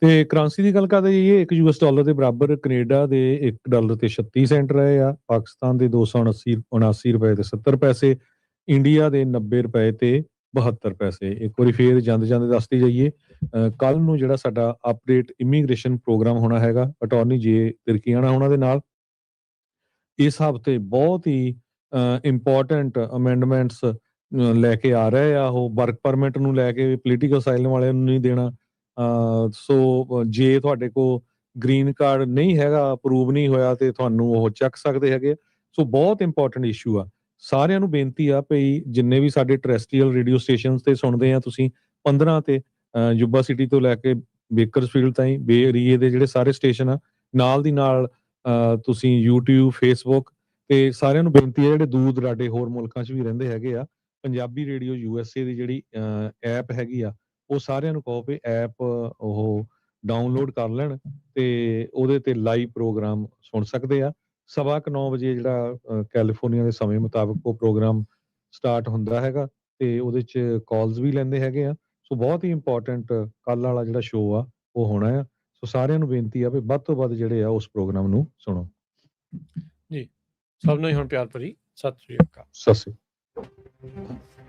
[SPEAKER 2] ਤੇ ਕਰੰਸੀ ਦੀ ਗੱਲ ਕਰਦੇ ਜਾਈਏ, $1 ਦੇ ਬਰਾਬਰ ਕੈਨੇਡਾ ਦੇ $1 ਤੇ 36 ਸੈਂਟ ਰਹੇ ਆ। ਪਾਕਿਸਤਾਨ ਦੇ 279 ਰੁਪਏ ਤੇ 70 ਪੈਸੇ। ਇੰਡੀਆ ਦੇ 90 ਰੁਪਏ ਤੇ 72 ਪੈਸੇ। ਇੱਕ ਵਾਰੀ ਫੇਰ ਜਾਂਦੇ ਦੱਸਦੇ ਜਾਈਏ ਕੱਲ ਨੂੰ ਜਿਹੜਾ ਸਾਡਾ ਅਪਡੇਟ ਇਮੀਗ੍ਰੇਸ਼ਨ ਪ੍ਰੋਗਰਾਮ ਹੋਣਾ ਹੈਗਾ ਅਟਾਰਨੀ ਜੇ ਤਿਰਕੀਆਣਾ ਉਹਨਾਂ ਦੇ ਨਾਲ। ਇਸ ਹਫ਼ਤੇ ਬਹੁਤ ਹੀ ਇੰਪੋਰਟੈਂਟ ਅਮੈਂਡਮੈਂਟਸ ਲੈ ਕੇ ਆ ਰਹੇ ਆ। ਉਹ ਵਰਕ ਪਰਮਿਟ ਨੂੰ ਲੈ ਕੇ ਪੋਲੀਟੀਕਲ ਅਸਾਈਲਮ ਵਾਲਿਆਂ ਨੂੰ ਨਹੀਂ ਦੇਣਾ। ਸੋ ਜੇ ਤੁਹਾਡੇ ਕੋਲ ਗ੍ਰੀਨ ਕਾਰਡ ਨਹੀਂ ਹੈਗਾ, ਅਪਰੂਵ ਨਹੀਂ ਹੋਇਆ ਤੇ ਤੁਹਾਨੂੰ ਉਹ ਚੱਕ ਸਕਦੇ ਹੈਗੇ। ਸੋ ਬਹੁਤ ਇੰਪੋਰਟੈਂਟ ਇਸ਼ੂ ਆ। ਸਾਰਿਆਂ ਨੂੰ ਬੇਨਤੀ ਆ ਭਈ ਜਿੰਨੇ ਵੀ ਸਾਡੇ ਟੈਰੇਸਟਰੀਅਲ ਰੇਡੀਓ ਸਟੇਸ਼ਨਸ ਤੇ ਸੁਣਦੇ ਆ ਤੁਸੀਂ 15 ਤੇ ਜੁੱਬਾ ਸਿਟੀ ਤੋਂ ਲੈ ਕੇ ਬੇਕਰਸਫੀਲਡ ਤਾਈਂ ਬੇ ਏਰੀਏ ਦੇ ਜਿਹੜੇ ਸਾਰੇ ਸਟੇਸ਼ਨ ਆ ਨਾਲ ਦੀ ਨਾਲ ਤੁਸੀਂ YouTube, Facebook ਤੇ ਸਾਰਿਆਂ ਨੂੰ ਬੇਨਤੀ ਆ ਜਿਹੜੇ ਦੂਰ ਦਰਾਡੇ ਹੋਰ ਮੁਲਕਾਂ 'ਚ ਵੀ ਰਹਿੰਦੇ ਹੈਗੇ ਆ ਪੰਜਾਬੀ ਰੇਡੀਓ USA ਦੀ ਜਿਹੜੀ ਐਪ ਹੈਗੀ ਆ ਉਹ ਸਾਰਿਆਂ ਨੂੰ ਕਹੋ ਵੀ ਐਪ ਉਹ ਡਾਊਨਲੋਡ ਕਰ ਲੈਣ ਤੇ ਉਹਦੇ ਤੇ ਲਾਈਵ ਪ੍ਰੋਗਰਾਮ ਸੁਣ ਸਕਦੇ ਆ। 9:15 ਵਜੇ ਜਿਹੜਾ ਕੈਲੀਫੋਰਨੀਆ ਦੇ ਸਮੇਂ ਮੁਤਾਬਕ ਉਹ ਪ੍ਰੋਗਰਾਮ ਸਟਾਰਟ ਹੁੰਦਾ ਹੈਗਾ ਤੇ ਉਹਦੇ 'ਚ ਕਾਲਸ ਵੀ ਲੈਂਦੇ ਹੈਗੇ ਆ। ਸੋ ਬਹੁਤ ਹੀ ਇੰਪੋਰਟੈਂਟ ਕੱਲ ਵਾਲਾ ਜਿਹੜਾ ਸ਼ੋਅ ਆ ਉਹ ਹੋਣਾ ਆ। ਸੋ ਸਾਰਿਆਂ ਨੂੰ ਬੇਨਤੀ ਆ ਵੀ ਵੱਧ ਤੋਂ ਵੱਧ ਜਿਹੜੇ ਆ ਉਸ ਪ੍ਰੋਗਰਾਮ ਨੂੰ ਸੁਣੋ।
[SPEAKER 1] ਜੀ, ਸਭ ਨੂੰ ਹੀ ਹੁਣ ਪਿਆਰ ਭਰੀ ਸਤਿ ਸ੍ਰੀ ਅਕਾਲ।
[SPEAKER 2] ਸਤਿ ਸ੍ਰੀ ਅਕਾਲ।